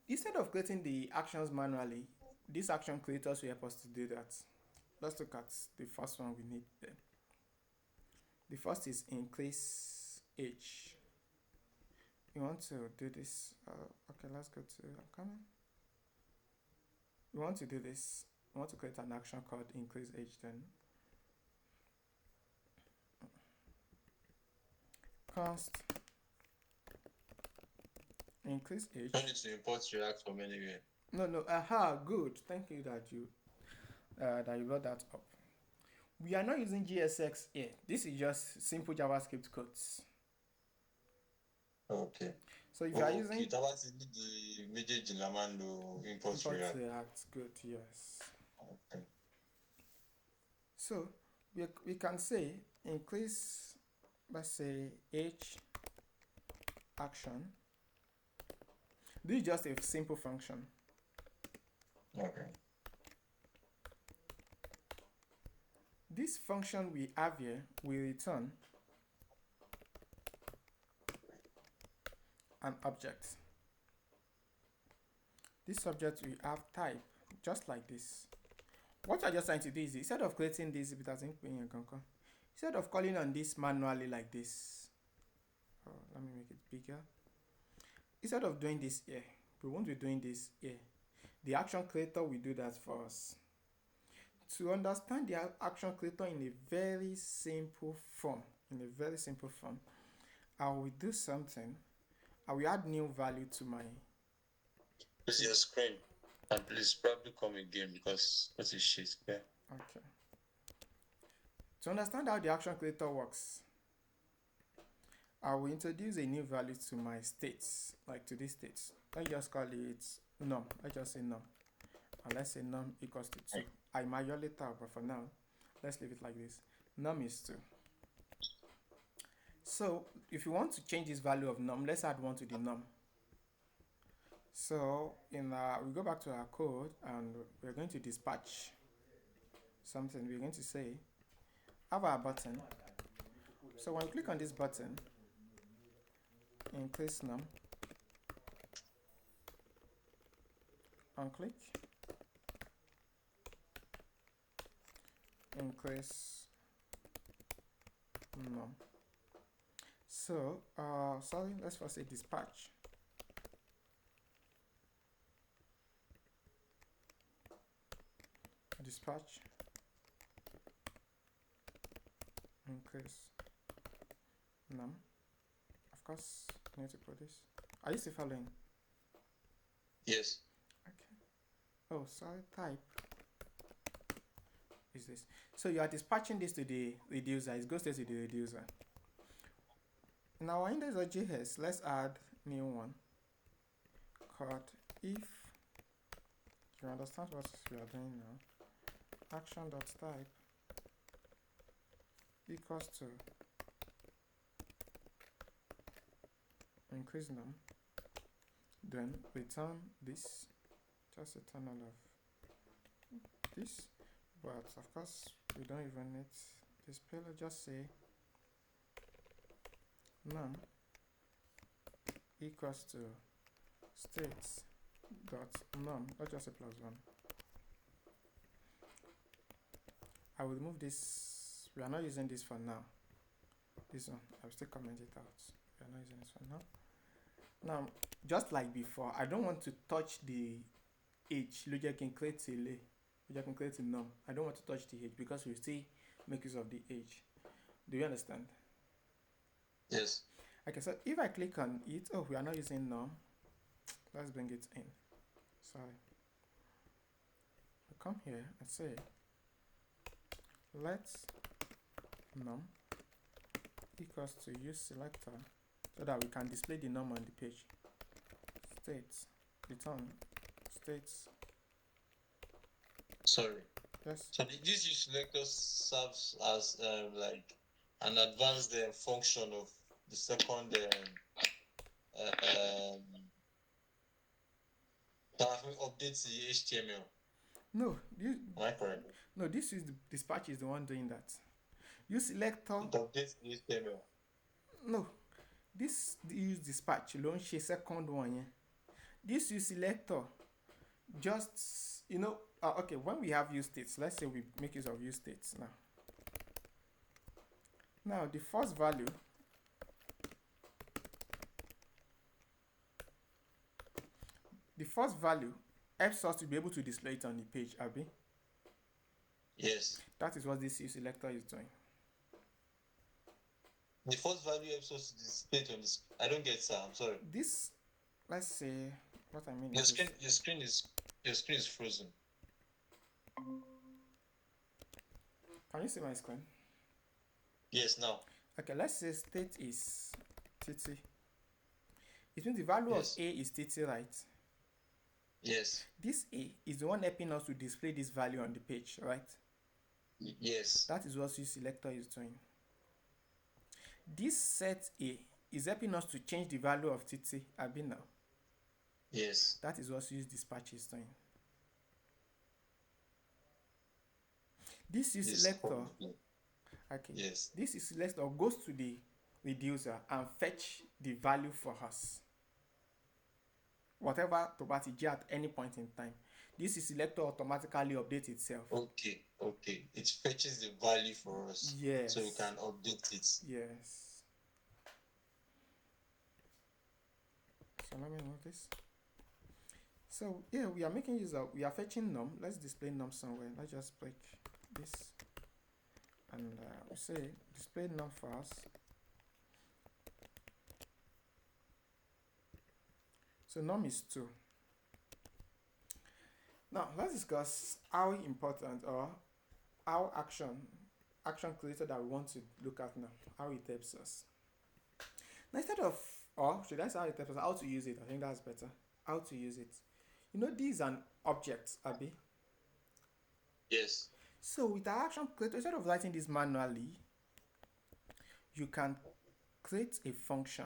instead of creating the actions manually, these action creators will help us to do that. Let's look at the first one we need then. The first is increase age. You want to do this. Okay, let's go to. I'm coming. We want to do this. We want to create an action called increase age then. Const increase age.
Don't need to import React from anywhere.
No. Aha, good. Thank you that you brought that up. We are not using GSX here. This is just simple JavaScript codes.
Okay.
So if you are using
that is the major Jilamando import React.
Good, yes.
Okay.
So we can say increase, let's say age action. This is just a simple function.
Okay.
This function we have here will return an object. This object will have type just like this. What I'm just trying to do is instead of creating this, instead of calling on this manually like this, let me make it bigger. Instead of doing this here, we won't be doing this here. The action creator will do that for us. To understand the action creator in a very simple form, I will do something. I will add new value to my.
This is your screen. And please probably come again because that is shit. Yeah.
Okay. To understand how the action creator works, I will introduce a new value to my states, like to this states. Let's just call it num. Let's just say num. And let's say num equals to 2. I might later, but for now, let's leave it like this. Num is 2. So if you want to change this value of num, let's add 1 to the num. So we go back to our code and we're going to dispatch something. We're going to say have our button. So when you click on this button, increase num, and click increase num. So sorry, let's first say dispatch. Dispatch increase num. Of course, I need to put this. Are you still following?
Yes.
Okay. Oh, sorry, type is this. So you are dispatching this to the reducer. It goes straight to the reducer. Now, in index.js, let's add new one called if. You understand what we are doing now? Action.type equals to increase num, then return this, just return all of this, but of course we don't even need this payload. Just say num equals to states dot num, let's just say +1. I will remove this. We are not using this for now. This one, I will still comment it out. We are not using this for now. Now, just like before, I don't want to touch the age. Logic can create a lay. Logic can create a num. I don't want to touch the age because we still make use of the age. Do you understand?
Yes.
Okay, so if I click on it, oh, we are not using num. Let's bring it in. Sorry. I come here and say let's num equals to use selector so that we can display the num on the page. States return states.
Sorry.
Yes.
So this use selector serves as like an advanced function of the second that updates the HTML.
No,
Am I correct?
no, this is the dispatch is the one doing that. Use selector.
It updates the HTML.
No, this use dispatch. Launch a second one. Yeah. This use selector. just okay, when we have use states, let's say we make use of use states now. Now the first value, helps us to be able to display it on the page, Abby.
Yes.
That is what this use selector is doing.
The first value helps us to display it on this. I don't get, sir. I'm sorry.
This, let's say, what I mean
Your
is
screen,
this.
your screen is frozen.
Can you see my screen?
Yes, now.
Okay, let's say state is TT. It means the value
Yes.
of A is TT, right?
Yes.
This A is the one helping us to display this value on the page, right?
Yes.
That is what use selector is doing. This set A is helping us to change the value of TT, Abi now.
Yes.
That is what use dispatch is doing. This is selector. Okay.
Yes.
This is selector goes to the reducer and fetch the value for us. Whatever property G at any point in time. This is selector automatically updates itself.
Okay. It fetches the value for us.
Yes.
So we can update it.
Yes. So let me notice. So yeah, we are making use of, we are fetching num. Let's display num somewhere. Let's just break this. And we say display num for us. So num is 2. Now let's discuss how important or how action created that we want to look at now, how it helps us. Now instead of, or should I say how it helps us, how to use it? I think that's better. How to use it. These are objects, Abi.
Yes.
So with our action creator, instead of writing this manually, you can create a function.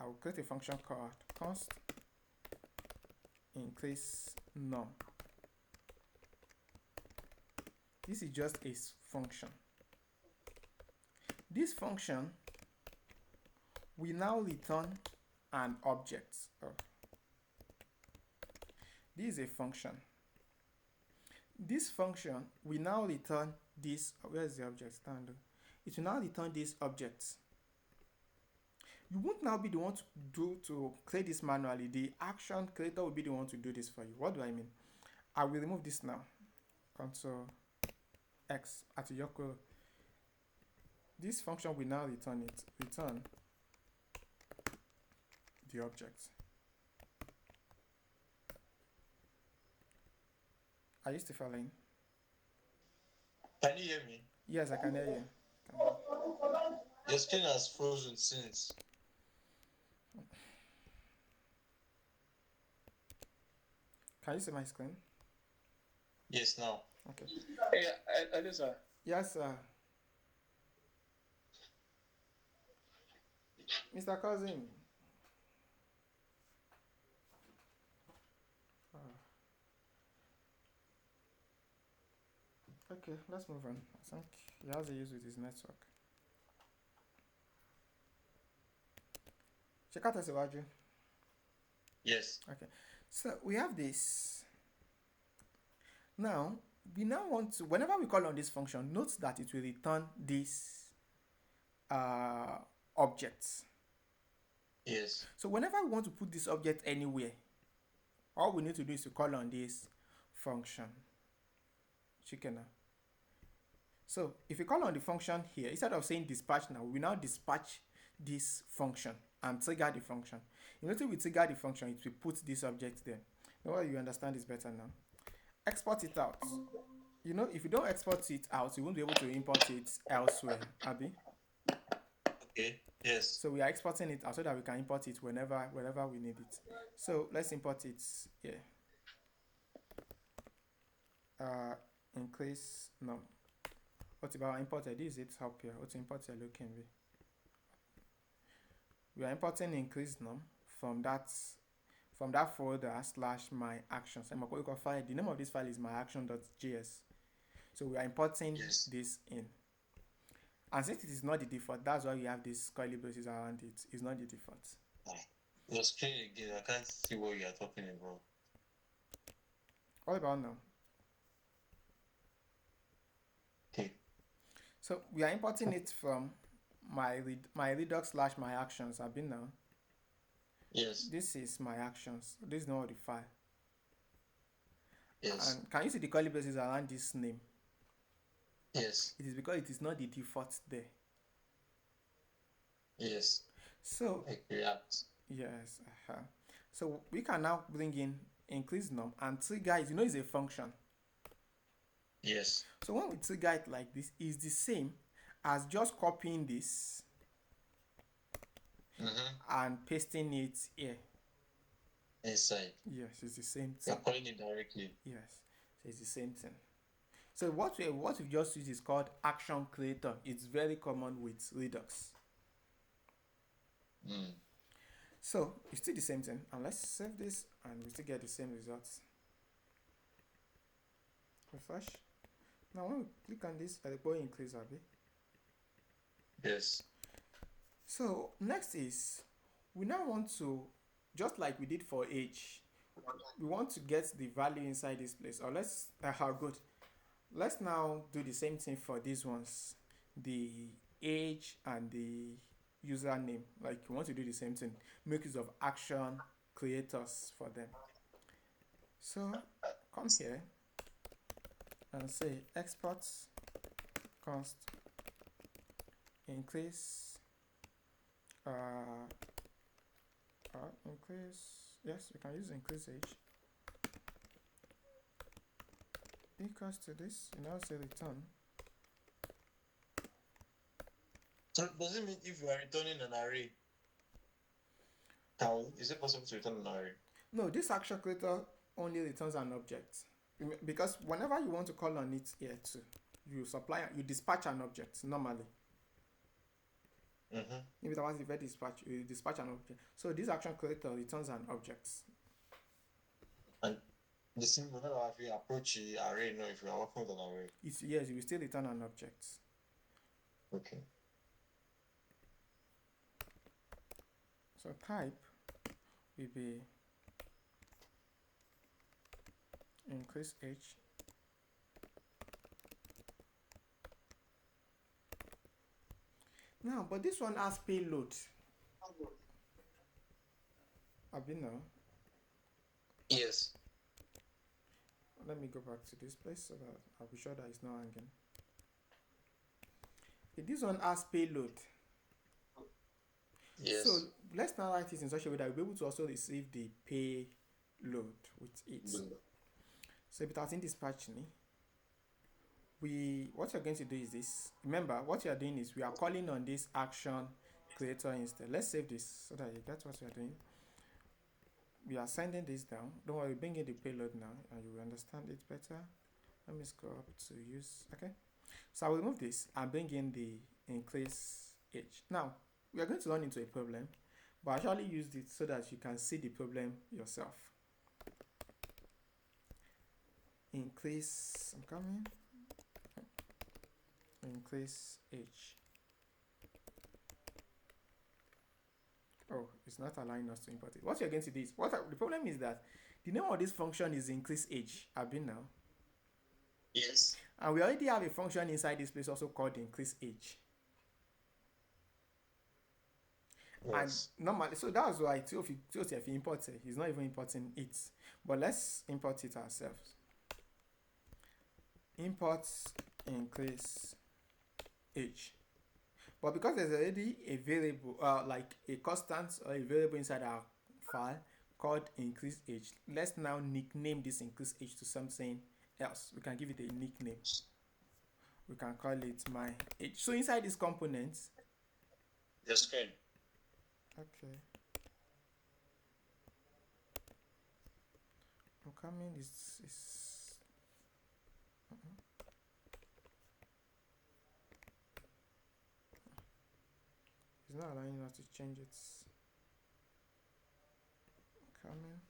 I will create a function called const increase num. This is just a function. This function will now return an object. This is a function. This function will now return this. Where is the object stand? It will now return this object. You won't now be the one to create this manually. The action creator will be the one to do this for you. What do I mean? I will remove this now. Control X at Yoko. This function will now return the object. Are you still following?
Can you hear me?
Yes, I can hear you.
Your screen has frozen since.
Can you see my screen?
Yes, now.
Okay.
Yeah, hello, sir.
Yes, sir. Mr. Cousin. Okay, let's move on. I think he has a use with his network. Check out Asiwaju.
Yes.
Okay, so we have this. Now, we now want to, whenever we call on this function, note that it will return this objects.
Yes.
So whenever we want to put this object anywhere, all we need to do is to call on this function. Chicken. So if you call on the function here, instead of saying dispatch now, we now dispatch this function and trigger the function. Immediately we trigger the function, it will put this object there. Now you understand this better now. Export it out. If you don't export it out, you won't be able to import it elsewhere, Abi.
Okay. Yes.
So we are exporting it out so that we can import it whenever we need it. So let's import it here. Increase num. What about imported? Is it up here? What import you're looking at? We are importing increase num from that folder / my actions. And file, the name of this file is myaction.js. So we are importing this in. And since it is not the default, that's why we have these curly braces around it. It's not the default.
Your screen again, I can't see what you are talking about.
What about now?
Okay.
So we are importing it from my Redux slash my actions. I've been now.
Yes.
This is my actions. This is not the file.
Yes.
And can you see the curly braces around this name?
Yes.
It is because it is not the default there.
Yes.
So
Like React.
yes, so we can now bring in increase num and trigger it. You know, it's a function.
Yes.
So when we trigger it like this, is the same as just copying this
Mm-hmm.
and pasting it here.
Inside.
Yes, it's the same
You're
thing.
calling it directly.
Yes, so it's the same thing. So what we just used is called action creator. It's very common with Redux.
Mm.
So it's still the same thing, and let's save this, and we still get the same results. Refresh. Now when we click on this, the boy increase a bit.
Yes.
So next is we now want to, just like we did for age, we want to get the value inside this place. Or let's how good. Let's now do the same thing for these ones, the age and the username. Like we want to do the same thing, make use of action creators for them. So come here and say export const increase increase, yes, we can use increase age equals to this. You now say return.
So does it mean if you are returning an array, is it possible to return an array?
No, this action creator only returns an object because whenever you want to call on it here too, you dispatch an object normally.
Mm-hmm.
If it was event dispatch, you dispatch an object. So this action creator returns an object.
And the same will not actually approach the array, no, if you are working with an array.
It's yes, you will still return an object.
Okay.
So type will be increase age. Now, but this one has payload. I've been now.
Yes.
Let me go back to this place so that I'll be sure that it's not hanging. Okay, this one has payload.
Yes.
So let's now write it in such a way that we'll be able to also receive the payload with it. So if it has in dispatch me, what you're going to do is this. Remember, what you're doing is we are calling on this action creator instead. Let's save this so that you get what we're doing. We are sending this down. Don't worry, bring in the payload now and you will understand it better. Let me scroll up to use. Okay. So I will remove this and bring in the increase age. Now, we are going to run into a problem, but I actually used it so that you can see the problem yourself. Increase, I'm coming. Increase age. Oh, it's not allowing us to import it. What you're going to do is, the problem is that the name of this function is increase age. I've been now.
Yes.
And we already have a function inside this place also called increase age.
Yes.
And normally, so that's why if you import it, he's not even importing it. But let's import it ourselves. Import increase age. But because there's already a variable, like a constant or a variable inside our file called increase age, let's now nickname this increase age to something else. We can give it a nickname. We can call it my age. So inside this component,
Your screen.
okay, I'm coming. Is it's not allowing us to change it. Coming.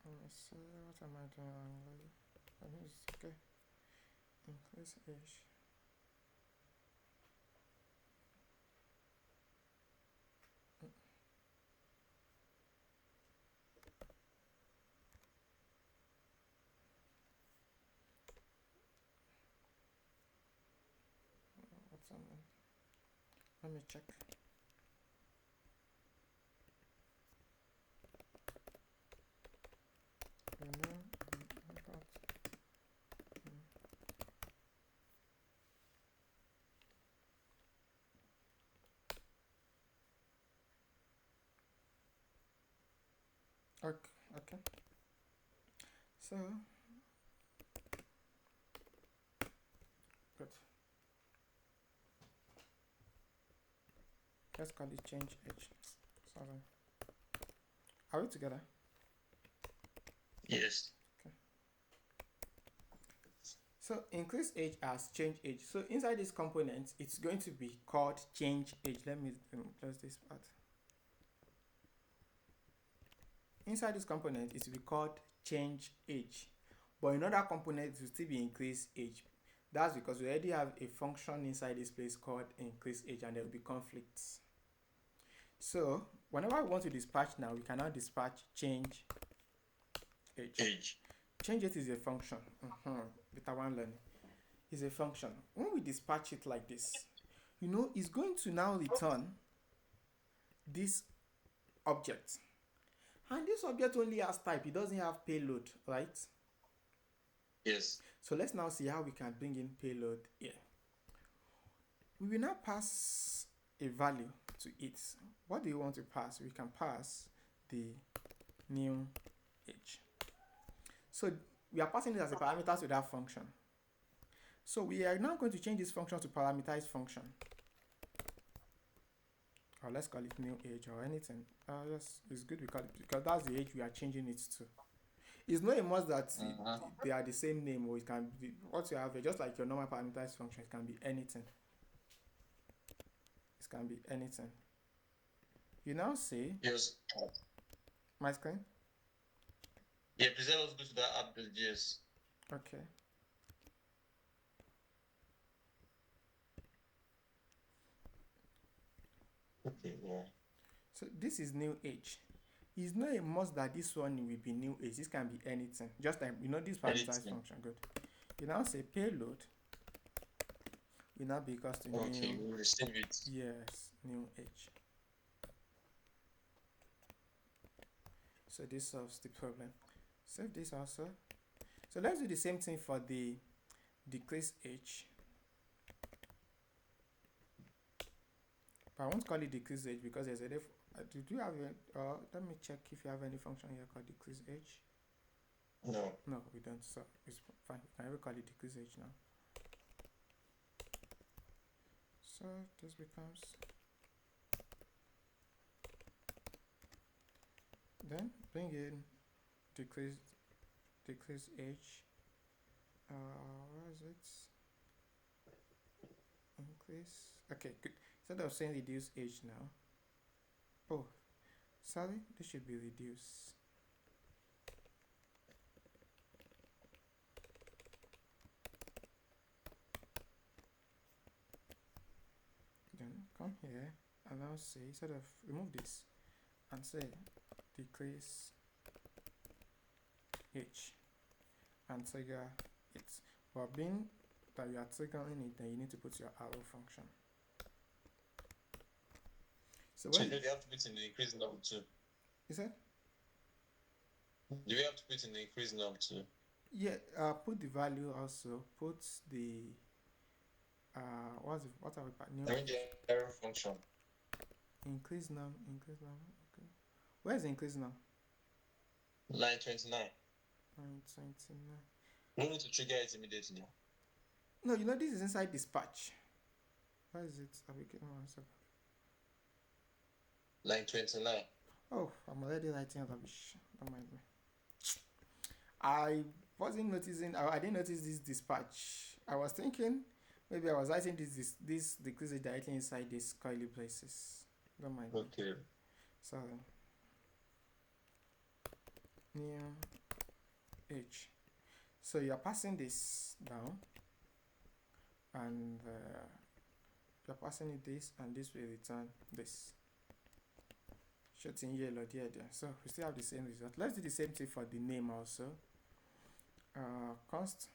Let me So what am I doing? I think it's okay. Increase age. What's on? Let me check. Okay. Okay. So good. Let's call it change age. Sorry. Are we together?
Yes.
Okay. So increase age as change age. So inside this component, it's going to be called change age. Let me close this part. Inside this component, it will be called change age. But in other components, it will still be increase age. That's because we already have a function inside this place called increase age, and there will be conflicts. So whenever we want to dispatch now, we can now dispatch change age. Change age is a function. Beta one learning is a function. When we dispatch it like this, it's going to now return this object. And this object only has type. It doesn't have payload, right?
Yes.
So let's now see how we can bring in payload here. We will now pass a value to it. What do you want to pass? We can pass the new age. So we are passing it as a parameter to that function. So we are now going to change this function to parameterized function. Or let's call it new age or anything. Yes, it's good we call it because that's the age we are changing it to. It's not a must that they are the same name, or it can be what you have, just like your normal parameterized function. It can be anything. It can be anything. You now say,
Yes.
my screen?
Yeah, please let us go to that app.js.
Okay.
Okay, yeah.
So this is new age. It's not a must that this one will be new age. This can be anything. Just like this parameterized function. Good. You now say payload will now be equals to
Okay,
new.
we'll receive it.
Yes, new age. So this solves the problem. Save this also. So let's do the same thing for the decrease age. But I won't call it decrease age because there's a did you have let me check if you have any function here called decrease age.
No.
No, we don't. So it's fine. I will call it decrease age now. So this becomes then bring in decrease age. Where is it? Increase. Okay, good. Instead of saying reduce age now. Oh, sorry, this should be reduce. Then come here and now say, instead of remove this and say decrease age and trigger it. But being that you are triggering it, then you need to put your arrow function. So
do you have to put in the increase number too?
Is it?
Do we have to put in the increase number too?
Yeah, put the value also. Put the what are we new?
I mean the arrow function.
Increase num. Okay. Where's the increase num?
Line 29.
Line 29.
We need to trigger it immediately.
No, this is inside dispatch. Where is it?
Line 29.
Oh, I'm already writing rubbish. Don't mind me. I wasn't noticing. I didn't notice this dispatch. I was thinking maybe I was writing this decrease directly inside these curly braces. Don't mind.
Okay.
So new h. So you're passing this down, and you're passing it this, and this will return this. Shooting yellow there. So we still have the same result. Let's do the same thing for the name also. Const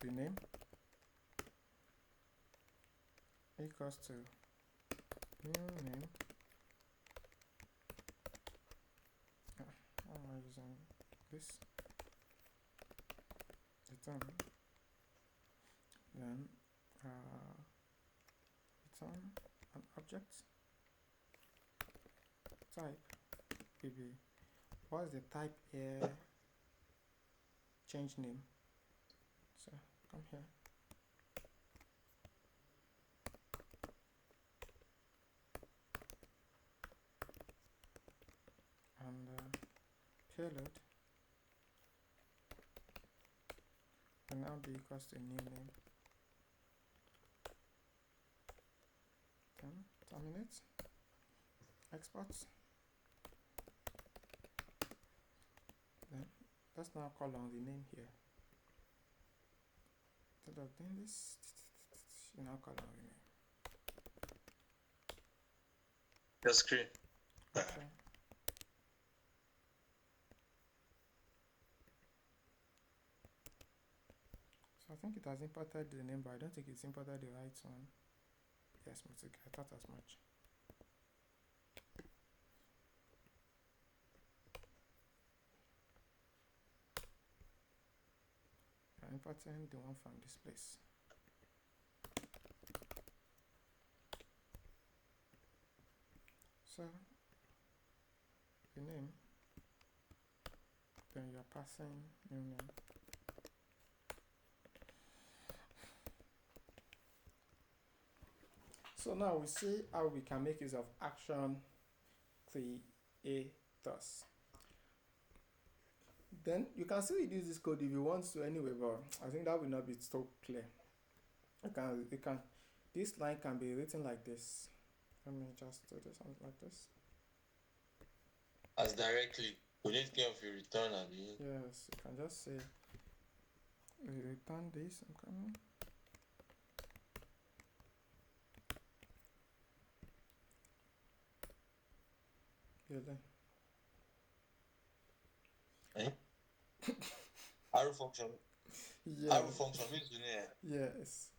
the name equals to new name. How am I using this? Return. Then return an object. Type will be, what's the type here? Change name. So come here. And payload will now be equals to new name. Then terminate. Export. Then let's now call on the name here. Instead of doing this, you now call on the name.
Your screen.
Okay. So I think it has imported the name, but I don't think it's imported the right one. Yes, I thought as much. I'm importing the one from this place. So the name, then you're passing new name. So now we see how we can make use of action creators. Then you can still use this code if you want to anyway, but I think that will not be so clear. You can this line can be written like this. Let me just do this something like this.
As directly, we need to give you return at the end.
Yes, you can just say return this. I'm coming. Really?
Eh? Arrow function.
Yes.
Arrow function means you need.
Yes.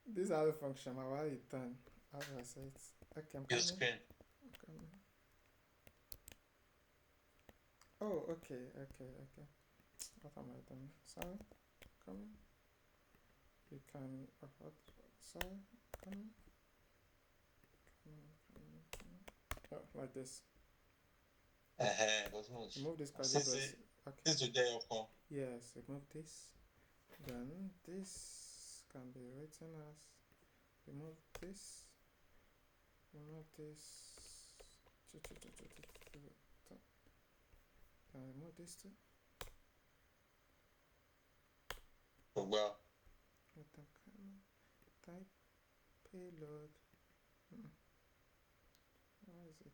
This arrow function, I will return. How do I say it? Okay, I'm
Your
coming.
screen.
I'm coming. Oh, okay. What am I doing? Sorry, coming. You can. Sorry, coming. Oh, like this. Remove this because this was okay.
This is the phone.
Yes, remove this. Then this can be written as remove this. Remove this. And remove this too.
Oh, well.
Type payload. Why is it?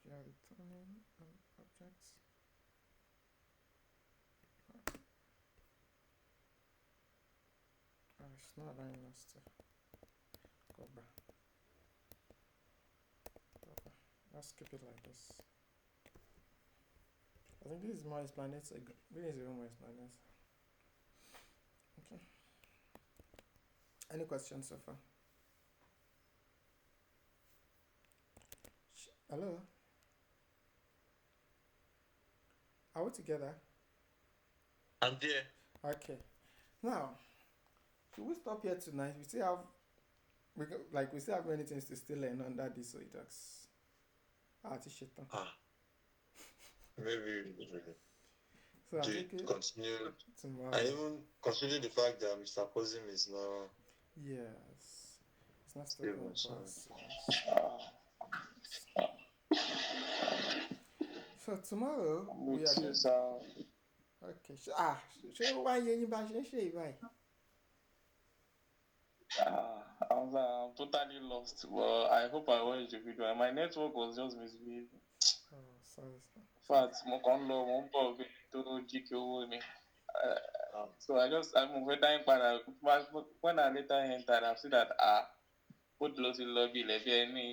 You are returning an object. It's not allowing us to go back. Let's keep it like this. I think this is more explanatory. This is even more explanatory. Okay. Any questions so far? Hello? Are we together?
I'm there.
Okay. Now, should we stop here tonight? We still have many things to still learn under this Redux.
Maybe
So I think
continue.
tomorrow.
And even consider the fact that Mr. Kozim is now.
Yes. It's not still going for us. So tomorrow we are going to... Okay. So why you
I'm totally lost. Well, I hope I watched the video. My network was just misbehaving.
Oh,
fact mo kàn ń lọ mo ń bọ̀ kí n tó jí kí owó ni. So I mo fẹ́ dáhìn padà when I later entered I see that ó lọ sí lọ bí ilẹ̀ bí ẹni.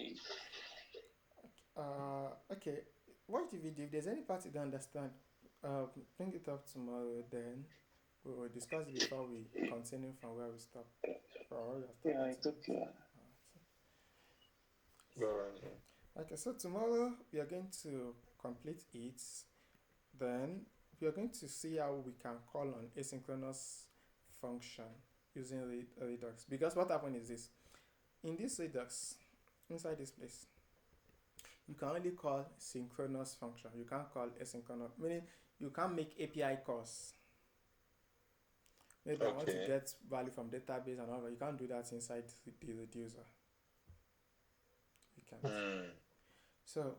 Okay. Watch the video. If there's any part you don't understand, bring it up tomorrow. Then we will discuss it before we continue from where we stop.
Yeah, it's okay.
Okay, so tomorrow we are going to complete it. Then we are going to see how we can call on asynchronous function using Redux. Because what happened is this: in this Redux, inside this place, you can only call synchronous function. You can't call asynchronous, meaning you can't make API calls. Maybe I want to get value from database and all that. You can't do that inside the reducer. You can't. So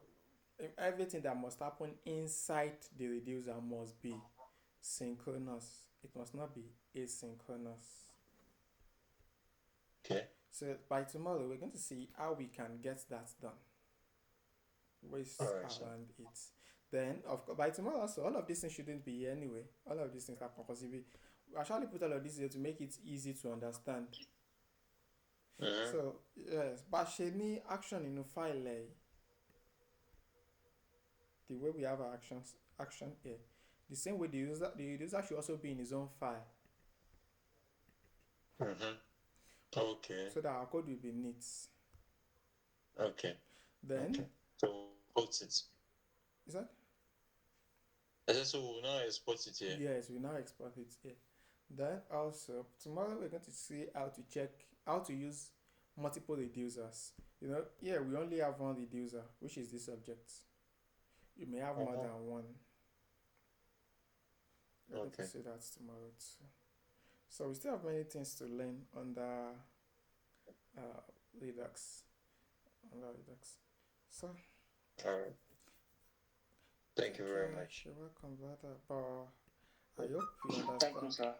everything that must happen inside the reducer must be synchronous. It must not be asynchronous.
Okay.
So by tomorrow we're going to see how we can get that done. Ways around it. Then of course by tomorrow also all of these things shouldn't be here anyway. All of these things are possible. We actually put all of this here to make it easy to understand. So yes, but she need action in a file. The way we have our action here. The same way the user should also be in his own file.
Okay.
So that our code will be neat.
Okay.
Then
so export it.
Is that?
I said so we'll now export it here.
Yes, we now export it here. Then also tomorrow we're going to see how to use multiple reducers. You know, here we only have one reducer, which is this object. You may have more than one. We're going to see that tomorrow too. So we still have many things to learn under Redux. So
alright. Thank you very much.
You're welcome, brother. But I hope you understand.
Thank you, sir.